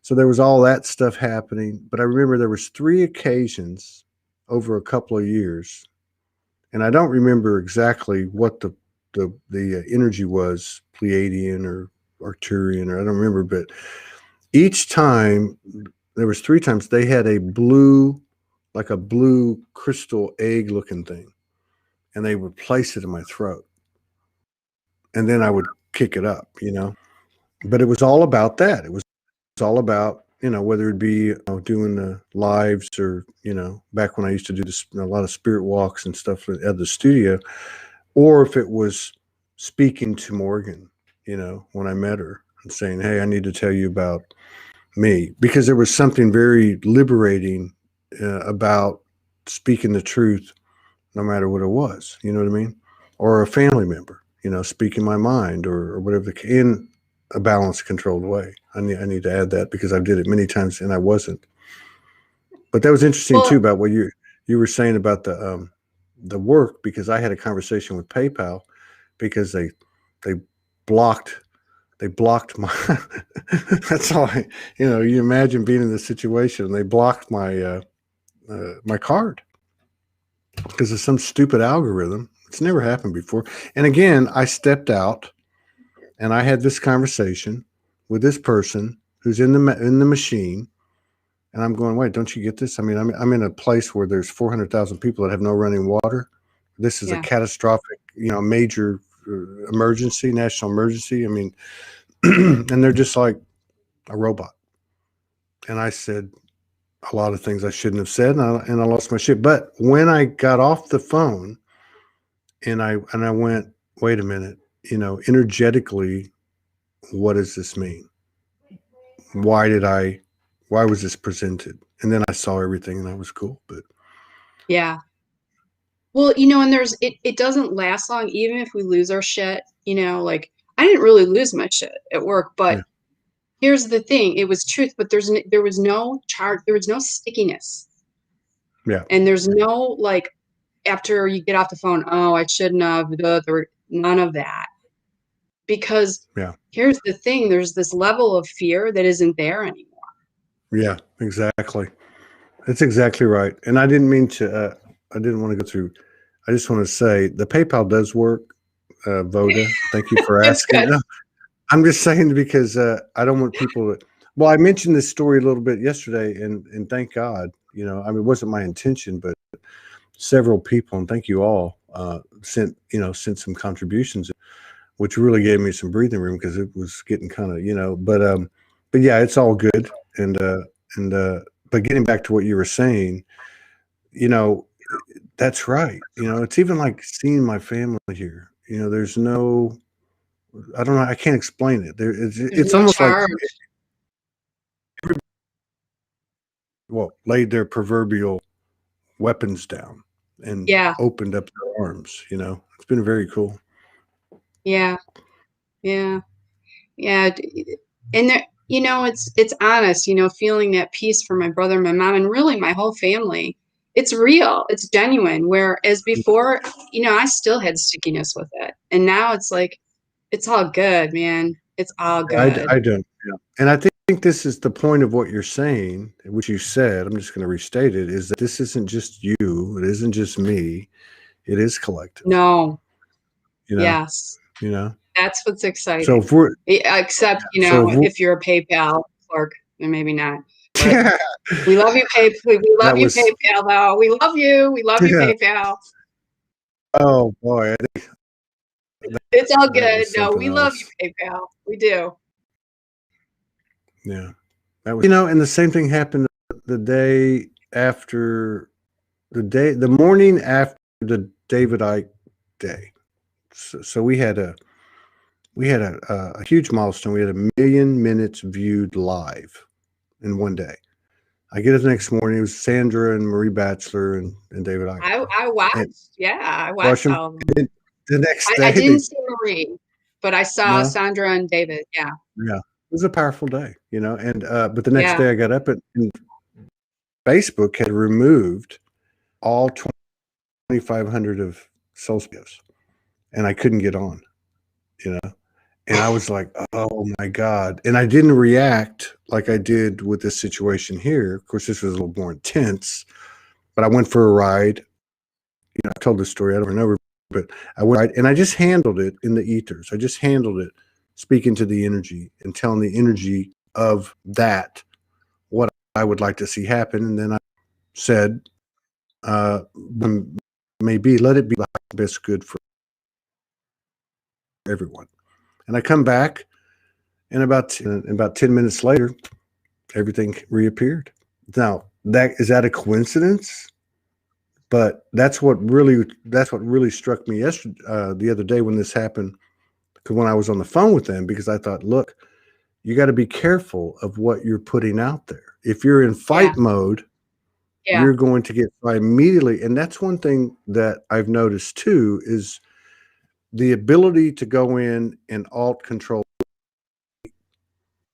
so there was all that stuff happening. But I remember there was 3 occasions over a couple of years, and I don't remember exactly what the energy was, Pleiadian or Arcturian, or I don't remember, but each time there was 3 times they had a blue, like a blue crystal egg looking thing, and they would place it in my throat, and then I would kick it up, you know. But it was all about that. It was all about, you know, whether it be, you know, doing the lives, or, you know, back when I used to do this, a lot of spirit walks and stuff at the studio, or if it was speaking to Morgan, you know, when I met her and saying, hey, I need to tell you about me, because there was something very liberating about speaking the truth, no matter what it was, you know what I mean? Or a family member, you know, speaking my mind, or whatever, in a balanced, controlled way. I need to add that, because I've did it many times and I wasn't. But that was interesting too, Well, about what you were saying about the work, because I had a conversation with PayPal, because they blocked my that's all you know, you imagine being in this situation, and they blocked my card because of some stupid algorithm. It's never happened before. And again, I stepped out and I had this conversation with this person who's in the machine, and I'm going, wait, don't you get this? I mean, I'm in a place where there's 400,000 people that have no running water. This is a yeah. catastrophic, you know, major emergency, national emergency. I mean, and they're just like a robot. And I said a lot of things I shouldn't have said, and I lost my shit. But when I got off the phone, and I went, wait a minute, you know, energetically, what does this mean? Why was this presented? And then I saw everything, and I was cool. But Yeah. Well, you know, and it doesn't last long, even if we lose our shit, you know, like I didn't really lose my shit at work, but yeah, here's the thing, it was truth, but there was no charge, there was no stickiness. yeah, And there's no like, after you get off the phone, oh, I shouldn't have, there were none of that. Because yeah, here's the thing, there's this level of fear that isn't there anymore. yeah, exactly. That's exactly right. And I didn't mean to, I didn't want to go through, I just want to say the PayPal does work, Voda. Thank you for It's asking. good. No, I'm just saying, because I don't want people to. Well, I mentioned this story a little bit yesterday, and thank God, you know, I mean, it wasn't my intention, but several people, and thank you all, sent some contributions, which really gave me some breathing room, because it was getting kind of, you know, but yeah, it's all good, and but getting back to what you were saying, you know, that's right. You know, it's even like seeing my family here. You know, there's no I don't know. I can't explain it. There's It's no almost like, charge. well, laid their proverbial weapons down and Yeah, opened up their arms. It's been very cool. yeah, yeah, yeah. And there, it's honest, feeling that peace for my brother and my mom and really my whole family. It's real, it's genuine. Whereas before, I still had stickiness with it. And now it's like, it's all good, man. It's all good. I don't. Yeah. And I think this is the point of what you're saying, which you said. I'm just going to restate it: is that this isn't just you. It isn't just me. It is collective. No, You know. yes. You know. That's what's So exciting. if we're Except, so if if you're a PayPal clerk, then maybe not. But we're, we love you, we love that you, was PayPal, though. We love you. We love you, yeah. PayPal. Oh boy, It's all that good. was No, something we love you, else. PayPal. We do. Yeah, that was and the same thing happened the day after the morning after the David Icke day. So we had a huge milestone. We had 1 million minutes viewed live in one day. I get it the next morning. It was Sandra and Marie Batchelor and David Icke. I And watched. Yeah, I watch watched them. all of them. The next I day, didn't see Marie, but I saw no, Sandra and David. Yeah. yeah, it was a powerful day, and but the next Yeah. day I got up and Facebook had removed all 2,500 of SouLSPEAKS, and I couldn't get on, you know. And I was like, "Oh my god!" And I didn't react like I did with this situation here. Of course, this was a little more intense, but I went for a ride. I told this story over and over, but I went and I just handled it in the ethers. I just handled it, speaking to the energy and telling the energy of that what I would like to see happen. And then I said, maybe let it be the best good for everyone. And I come back, and about 10 minutes later, everything reappeared. Now, that a coincidence? But that's what really struck me yesterday, the other day when this happened. Because when I was on the phone with them, because I thought, look, you got to be careful of what you're putting out there. If you're in Yeah. fight mode, Yeah. you're going to get fired immediately. And that's one thing that I've noticed too is the ability to go in and alt control.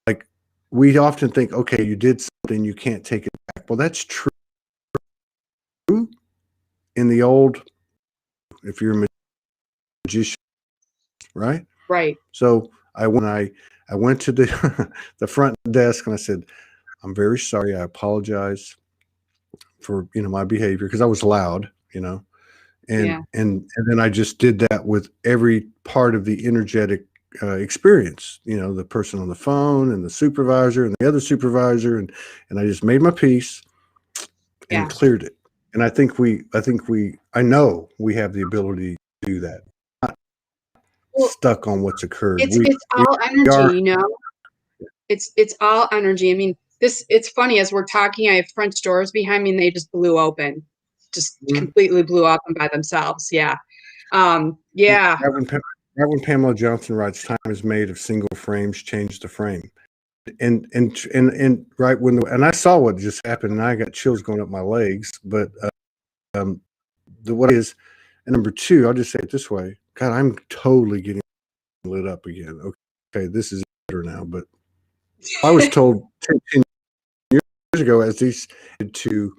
Like we often think, okay, you did something, you can't take it back. Well, that's true in the old, if you're a magician, right? Right. So I went to the the front desk and I said, I'm very sorry. I apologize for my behavior because I was loud, and Yeah. and then I just did that with every part of the energetic experience. The person on the phone and the supervisor and the other supervisor, and I just made my peace and Yeah. cleared it. And I know we have the ability to do that. Not Well, stuck on what's occurred. it's We all energy, are. It's all energy. I mean, it's funny as we're talking, I have French doors behind me and they just blew open. Just Mhm. completely blew open by themselves. Yeah. Yeah, Yeah. right when Pamela Johnson writes, "Time is made of single frames. Change the frame." And right and I saw what just happened, and I got chills going up my legs. But um, what is, and number two, I'll just say it this way: God, I'm totally getting lit up again. Okay, this is better now. But I was told 10 years ago, as these to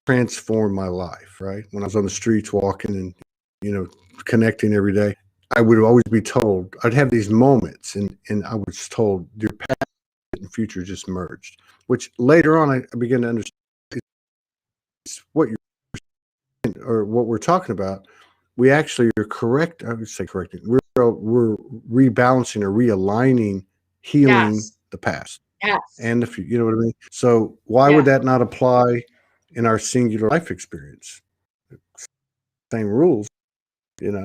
transform my life. Right when I was on the streets walking and connecting every day. I would always be told, I'd have these moments, and I was told your past and future just merged, which later on I began to understand it's what or what we're talking about. We actually are correct. I would say correcting. We're rebalancing or realigning, healing Yes. the past Yes. and the future. You know what I mean? So why would Yeah. that not apply in our singular life experience? Same rules, you know,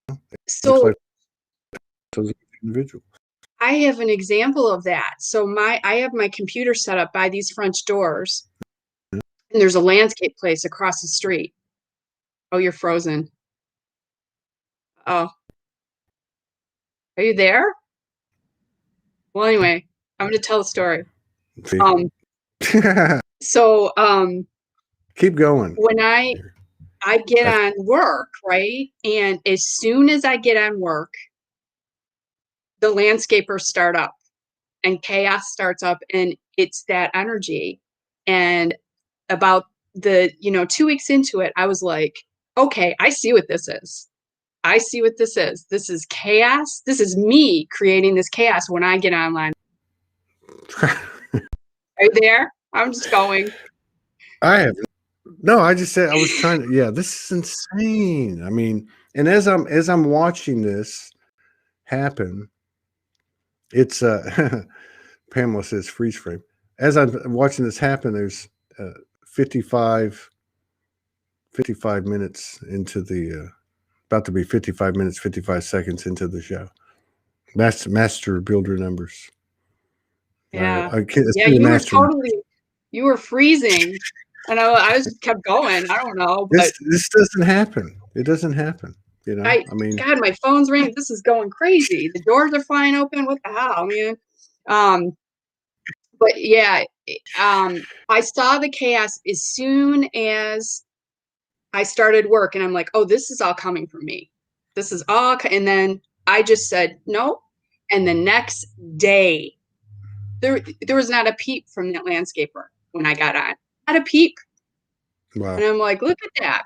the So collective as an individual. I have an example of that. So I have my computer set up by these French doors, and there's a landscape place across the street. Oh, you're frozen. Oh, Are you there? Well, anyway, I'm going to tell the story. See? So Keep going. when I get on work, right? And as soon as I get on work, the landscapers start up and chaos starts up, and it's that energy. And about 2 weeks into it, I was like, okay, I see what this is. I see what this is. This is chaos. This is me creating this chaos when I get online. Are you there? I'm just going. I have no. I just said I was trying to. Yeah, this is insane. I mean, and as I'm watching this happen, it's Pamela says freeze frame. As I'm watching this happen, there's 55 minutes into the about to be 55 minutes 55 seconds into the show. Master builder numbers. Yeah. I can't Yeah, see the you were master. you were freezing. And I just kept going. I don't know. But This doesn't happen. It doesn't happen. You know, I mean, God, my phone's ringing. This is going crazy. The doors are flying open. What the hell, man? But yeah, I saw the chaos as soon as I started work, and I'm like, oh, this is all coming from me. This is all, and then I just said no. And the next day, there was not a peep from that landscaper when I got on. Not a peep. wow. And I'm like, look at that.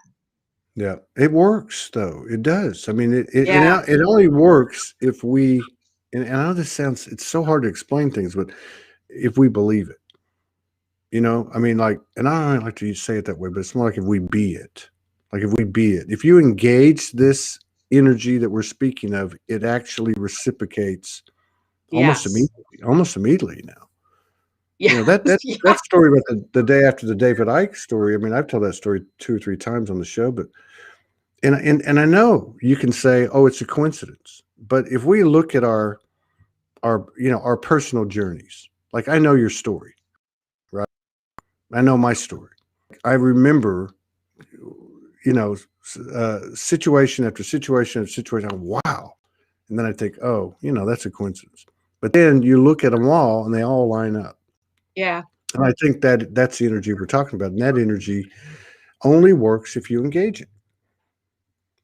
Yeah, it works though. It does. I mean, Yeah. it only works if we. And I know this sounds. It's so hard to explain things, but if we believe it, you know. I mean, like, and I don't like to say it that way, but it's more like if we be it. Like if we be it. If you engage this energy that we're speaking of, it actually reciprocates almost Yes. immediately. Almost immediately now. Yeah. You know that Yeah. that story about the day after the David Icke story. I mean, I've told that story 2 or 3 times on the show, but. And I know you can say, oh, it's a coincidence. But if we look at our our personal journeys, like I know your story, right? I know my story. I remember, situation after situation after situation. Wow. And then I think, oh, that's a coincidence. But then you look at them all and they all line up. Yeah. And I think that's the energy we're talking about. And that energy only works if you engage it.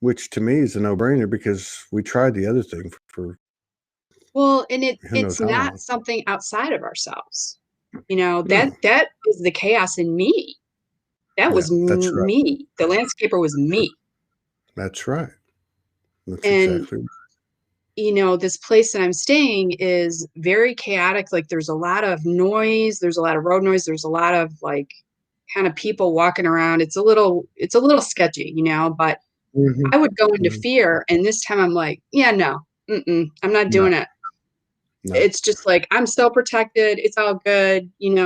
Which to me is a no-brainer because we tried the other thing for Well, and who knows it's how not long. something outside of ourselves. That No. is the chaos in me. That Yeah, was that's right. me. The landscaper was me. That's right. That's And exactly right. this place that I'm staying is very chaotic. Like there's a lot of noise, there's a lot of road noise, there's a lot of like kind of people walking around. It's a little sketchy, but Mhm. I would go into Mhm. fear. And this time I'm like, yeah, no, I'm not No, doing it. no. It's just like, I'm still protected. It's all good, and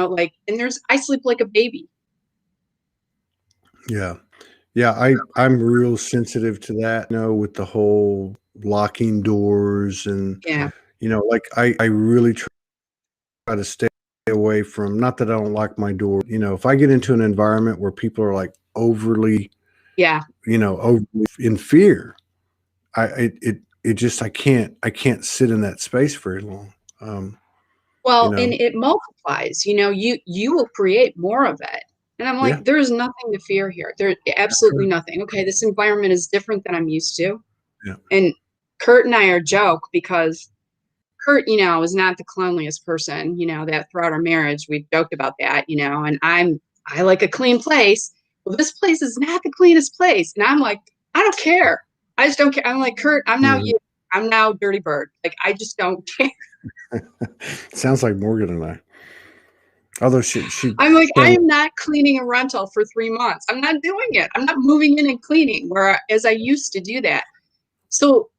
I sleep like a baby. Yeah. Yeah, I'm real sensitive to that, with the whole locking doors and, Yeah. like I really try to stay away from, not that I don't lock my door, if I get into an environment where people are like overly, Yeah. overly in fear, it just I can't sit in that space very long. You Well, and know. it multiplies, you will create more of it. And I'm Yeah. like, there's nothing to fear here. There's That's absolutely right. nothing. Okay, this environment is different than I'm used to. Yeah. And Kurt and I are joke because Kurt, is not the cleanliest person, that throughout our marriage, we've joked about that, and I like a clean place. Well, this place is not the cleanest place. And I'm like, I don't care. I just don't care. I'm like, Kurt, I'm now Mhm. you. I'm now Dirty Bird. Like, I just don't care. Sounds like Morgan and I. Although she I'm like, I spent. am not cleaning a rental for 3 months. I'm not doing it. I'm not moving in and cleaning as I used to do that. So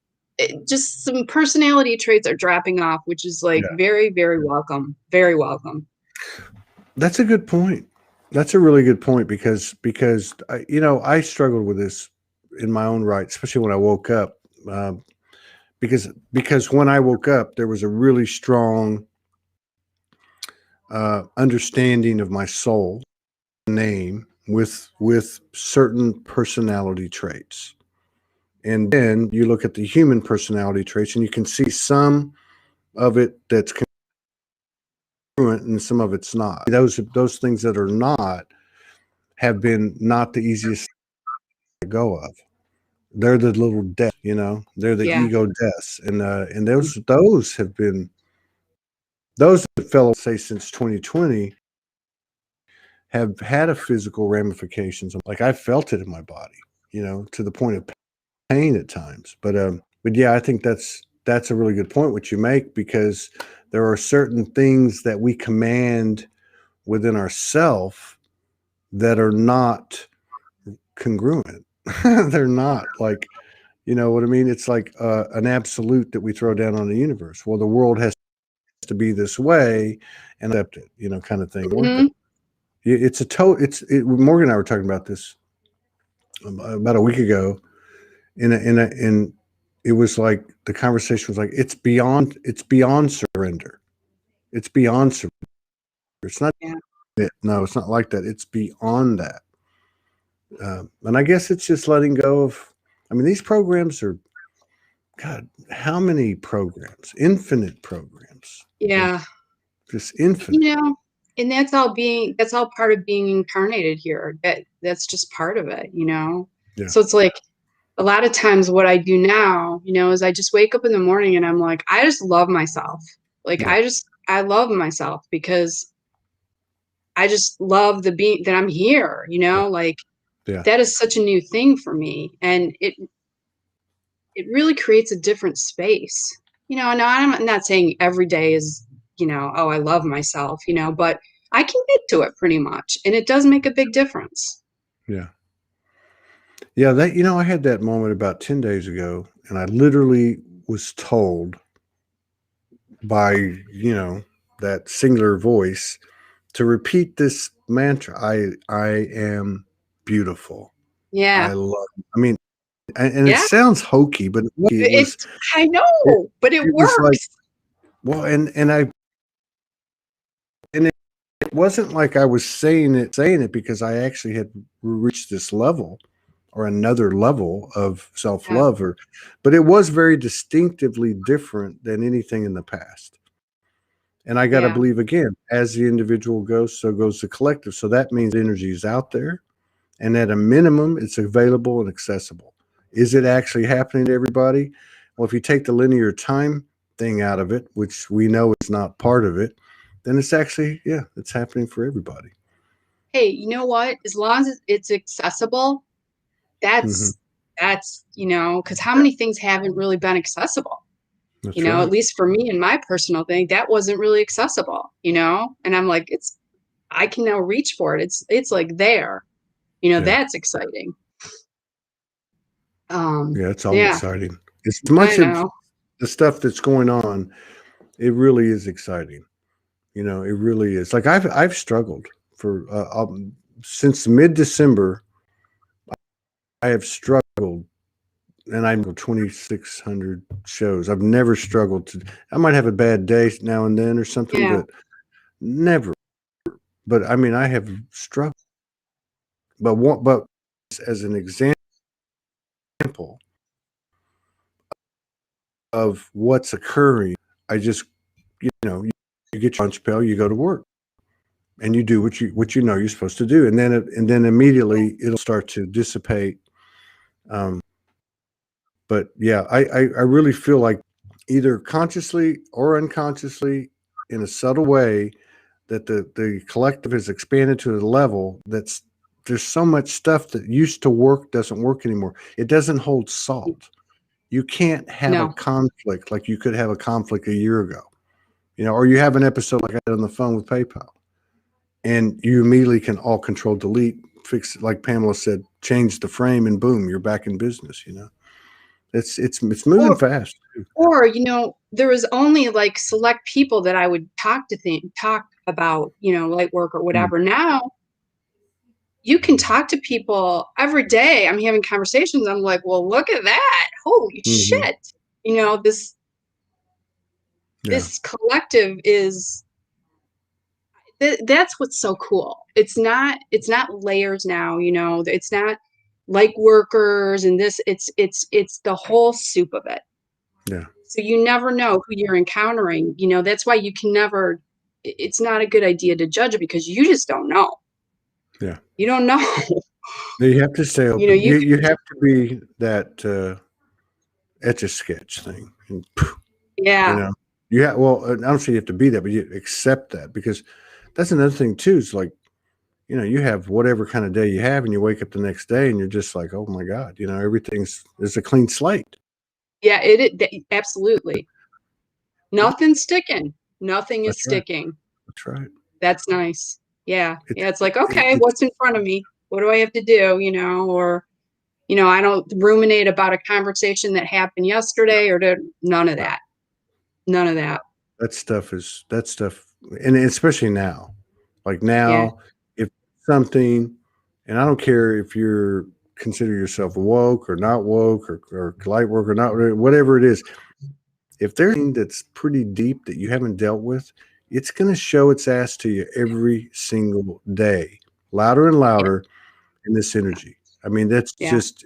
just some personality traits are dropping off, which is like Yeah. very, very welcome. Very welcome. That's a good point. That's a really good point because I struggled with this in my own right, especially when I woke up. Because when I woke up, there was a really strong understanding of my soul name with certain personality traits, And then you look at the human personality traits, and you can see some of it that's congruent and some of it's not. Those things that are not have been not the easiest to let go of. They're the little deaths, they're the Yeah. ego deaths, and those have been those fellows say since 2020 have had a physical ramifications. Like I felt it in my body, to the point of pain at times. But yeah, I think that's a really good point what you make, because there are certain things that we command within ourself that are not congruent. They're not like, you know what I mean? It's like an absolute that we throw down on the universe. Well, the world has to be this way and accept it, kind of thing. Mhm. It's Morgan and I were talking about this about a week ago, and it was like the conversation was like it's beyond surrender. It's beyond surrender. It's not Yeah. no, it's not like that. It's beyond that. And I guess it's just letting go of. I mean, these programs are, God, how many programs? Infinite programs. Yeah. Just infinite. And that's all part of being incarnated here. That's just part of it, Yeah. So it's like a lot of times what I do now, is I just wake up in the morning and I'm like, I just love myself. Like Yeah. I love myself because I just love the being that I'm here, like Yeah. that is such a new thing for me. And it really creates a different space. And I'm not saying every day is, oh, I love myself, but I can get to it pretty much. And it does make a big difference. Yeah. Yeah. That, I had that moment about 10 days ago, and I literally was told by, that singular voice to repeat this mantra. I am beautiful. Yeah. I love, I mean, and it Yeah. sounds hokey, but I know, but it it was like, works. well, and it wasn't like I was saying it because I actually had reached this level or another level of Yeah. self-love, but it was very distinctively different than anything in the past. And I got to Yeah. believe, again, as the individual goes, so goes the collective. So that means energy is out there, and at a minimum, it's available and accessible. Is it actually happening to everybody? Well, if you take the linear time thing out of it, which we know is not part of it, then it's actually, yeah, it's happening for everybody. Hey, you know what? As long as it's accessible, Hmm. that's, because how many things haven't really been accessible? That's At right. least for me and my personal thing, that wasn't really accessible, and I'm like, I can now reach for it. It's like there, Yeah. that's exciting. Yeah, it's all Yeah, exciting. As I much of know. the stuff that's going on, it really is exciting. It really is. Like I've struggled for since mid-December. I have struggled, and I'm 2,600 shows. I've never struggled to. I might have a bad day now and then or something, Yeah. but never. But I mean, I have struggled. But as an example of what's occurring, I just, you get your lunch pail, you go to work, and you do what you know you're supposed to do, and then immediately it'll start to dissipate. Um, but yeah, I really feel like either consciously or unconsciously, in a subtle way, that the collective has expanded to a level that's there's so much stuff that used to work doesn't work anymore. It doesn't hold salt. You can't have a No. conflict like you could have a conflict a year ago, or you have an episode like I had on the phone with PayPal, and you immediately can all control delete, fix it, like Pamela said, change the frame, and boom, you're back in business. It's moving Or fast. there was only like select people that I would talk about, light work or Mm. whatever. Now you can talk to people every day. I'm having conversations. I'm like, well, look at that. Holy Mm-hmm. shit. This Yeah. this collective is that's what's so cool. It's not layers now, it's not like workers and this, it's the whole soup of it. Yeah. So you never know who you're encountering. You know, that's why you can never, it's not a good idea to judge it because you just don't know. Yeah. You don't know. You have to stay You know, open. You have to be that Etch-a-Sketch thing. And, you yeah, know, well, I don't say you have to be that, but you accept that, because that's another thing too. It's like, you know, you have whatever kind of day you have, and you wake up the next day and you're just like, oh my God, you know, it's a clean slate. yeah, absolutely. Nothing's sticking. Nothing is That's right. sticking. That's right. That's nice. Yeah. It's Yeah. It's like, okay, it, what's in front of me? What do I have to do? You know, or, you know, I don't ruminate about a conversation that happened yesterday none of no, that. None of that. that stuff, and especially now, like Yeah. now, if something, and I don't care if you're consider yourself woke or not woke, or light work or not, whatever it is. If there's something that's pretty deep that you haven't dealt with, it's going to show its ass to you every single day, louder and Yeah. louder in this energy. I mean, that's Yeah. just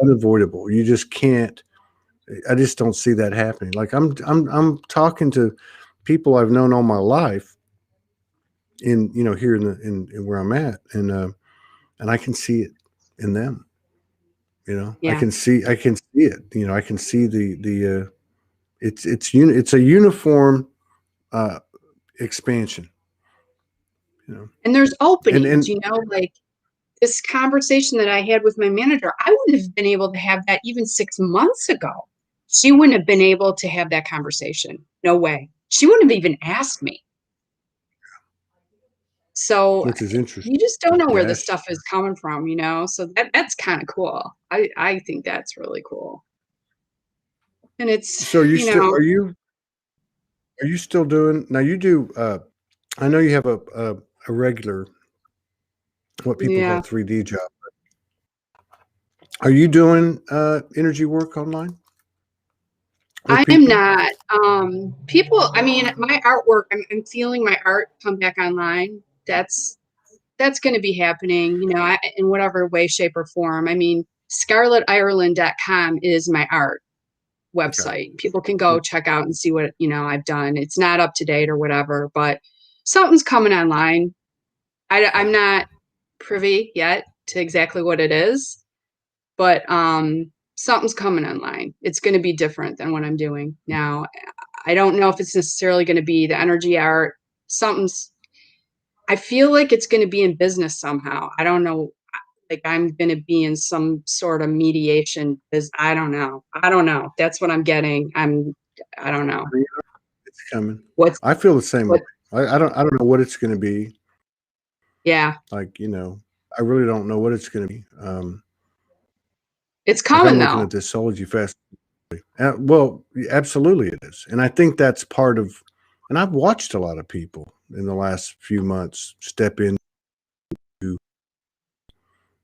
unavoidable. You just can't. I just don't see that happening. Like I'm talking to people I've known all my life in, you know, here in where I'm at, and I can see it in them. You know, I Yeah. can see it. You know, I can see the it's a uniform uh, expansion. You know, And there's openings, and you know, like this conversation that I had with my manager, I wouldn't have been able to have that even 6 months ago. She wouldn't have been able to have that conversation. No way. She wouldn't have even asked me. So which is interesting. you just don't know where Yeah. this stuff is coming from, you know? So that's kind of cool. I think that's really cool. And it's, So you you still know, are you still doing now? You do. I know you have a regular, what people call yeah, 3D job. Are you doing energy work online with I am people? not. People, I mean, my artwork, I'm feeling my art come back online. That's going to be happening, you know, in whatever way, shape, or form. I mean, scarletireland.com is my art Okay. website. People can go check out and see what, you know, I've done. It's not up to date or whatever, but something's coming online. I'm not privy yet to exactly what it is, but something's coming online. It's going to be different than what I'm doing now. I don't know if it's necessarily going to be the energy art. Something's, I feel like it's going to be in business somehow. I don't know. Like I'm going to be in some sort of mediation. I don't know. I don't know. That's what I'm getting. I don't know. It's coming. What's, I feel the same way. what, I don't know what it's going to be. yeah, Like, you know, I really don't know what it's going to be. it's Like I'm coming looking though. at this Soulogy Fest. Well, absolutely it is. And I think that's part of, and I've watched a lot of people in the last few months step into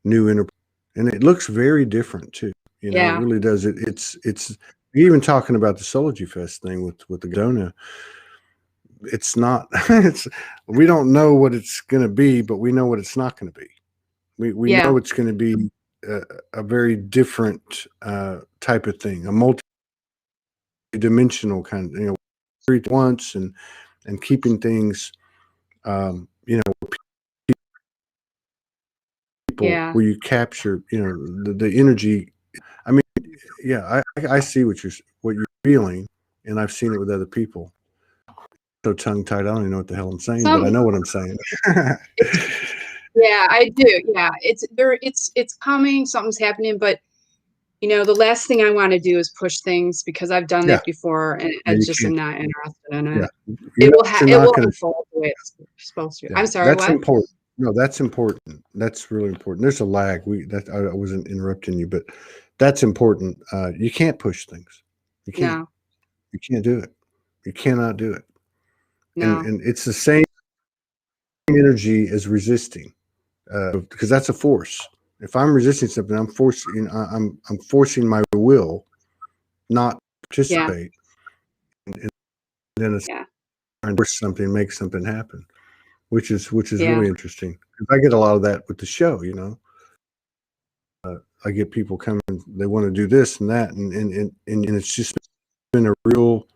new inter, and it looks very different too. You know, it Yeah. really does. It's even talking about the Soulogy Fest thing with the Dona. It's not, it's, we don't know what it's going to be, but we know what it's not going to be. We Yeah. know it's going to be a very different type of thing, a multi-dimensional kind of, you know, once and keeping things, you know, people Yeah. where you capture, you know, the energy. I mean, yeah, I see what you're feeling, and I've seen it with other people. So tongue tied, I don't even know what the hell I'm saying, but I Some, know what I'm saying. yeah, I do. Yeah. It's there. It's coming. Something's happening, but you know, the last thing I want to do is push things because I've done Yeah, that before and yeah, I you just am can't. not interested in Yeah, it. you know what you're It not will going to. unfold the way it's supposed to. Yeah, I'm sorry, that's what? important. No, that's important. That's really important. There's a lag. I wasn't interrupting you, but that's important. You can't push things. You can't. No, You can't do it. You cannot do it. no. And it's the same energy as resisting, because that's a force. If I'm resisting something, I'm forcing. You know, I'm forcing my will not Yeah, participate, and then it's yeah, trying to force something, make something happen, which is yeah, really interesting. I get a lot of that with the show. You know, I get people coming, they want to do this and that, and it's just been a real,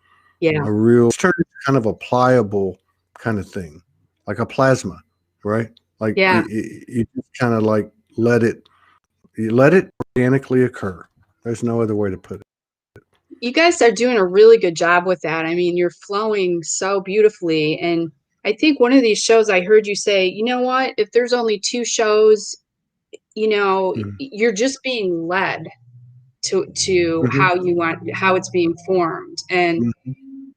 it's turned into kind of a pliable kind of thing, like a plasma, right? Like you just kind of like let it organically occur. There's no other way to put it. You guys are doing a really good job with that. I mean, you're flowing so beautifully. And I think one of these shows I heard you say, you know what, if there's only 2 shows, you know, you're just being led to how you want, how it's being formed. And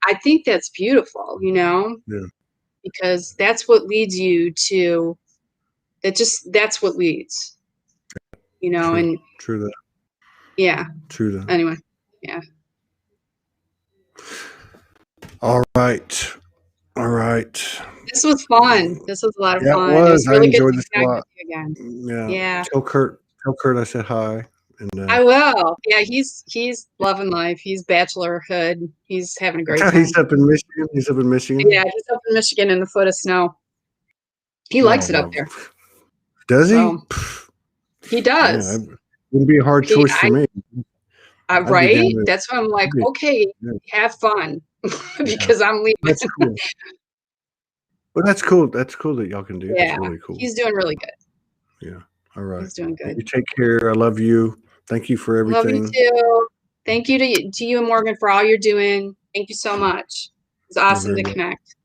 I think that's beautiful, you know, because that's what leads you to, that's what leads, you know, True. and True that. yeah. True that. Anyway, yeah. All right. All right. This was fun. This was a lot of Yeah, fun. it was. Really I good enjoyed to this a connect lot. with you again. Yeah. Yeah. Tell Kurt I said hi. And I will. Yeah, he's loving life. He's bachelorhood. He's having a great time. he's up in Michigan. He's up in Michigan. Yeah, he's up in Michigan in the foot of snow. He likes it up there. Does he? So, he does. Yeah, it wouldn't be a hard choice for me. Right? That's why I'm like, okay, have fun. Because I'm leaving. That's cool. Well, that's cool. That's cool that y'all can do. Yeah, that's really cool. he's doing really good. Yeah. All right. He's doing good. You take care. I love you. Thank you for everything. Love you too. Thank you to you and Morgan for all you're doing. Thank you so much. It's awesome to connect.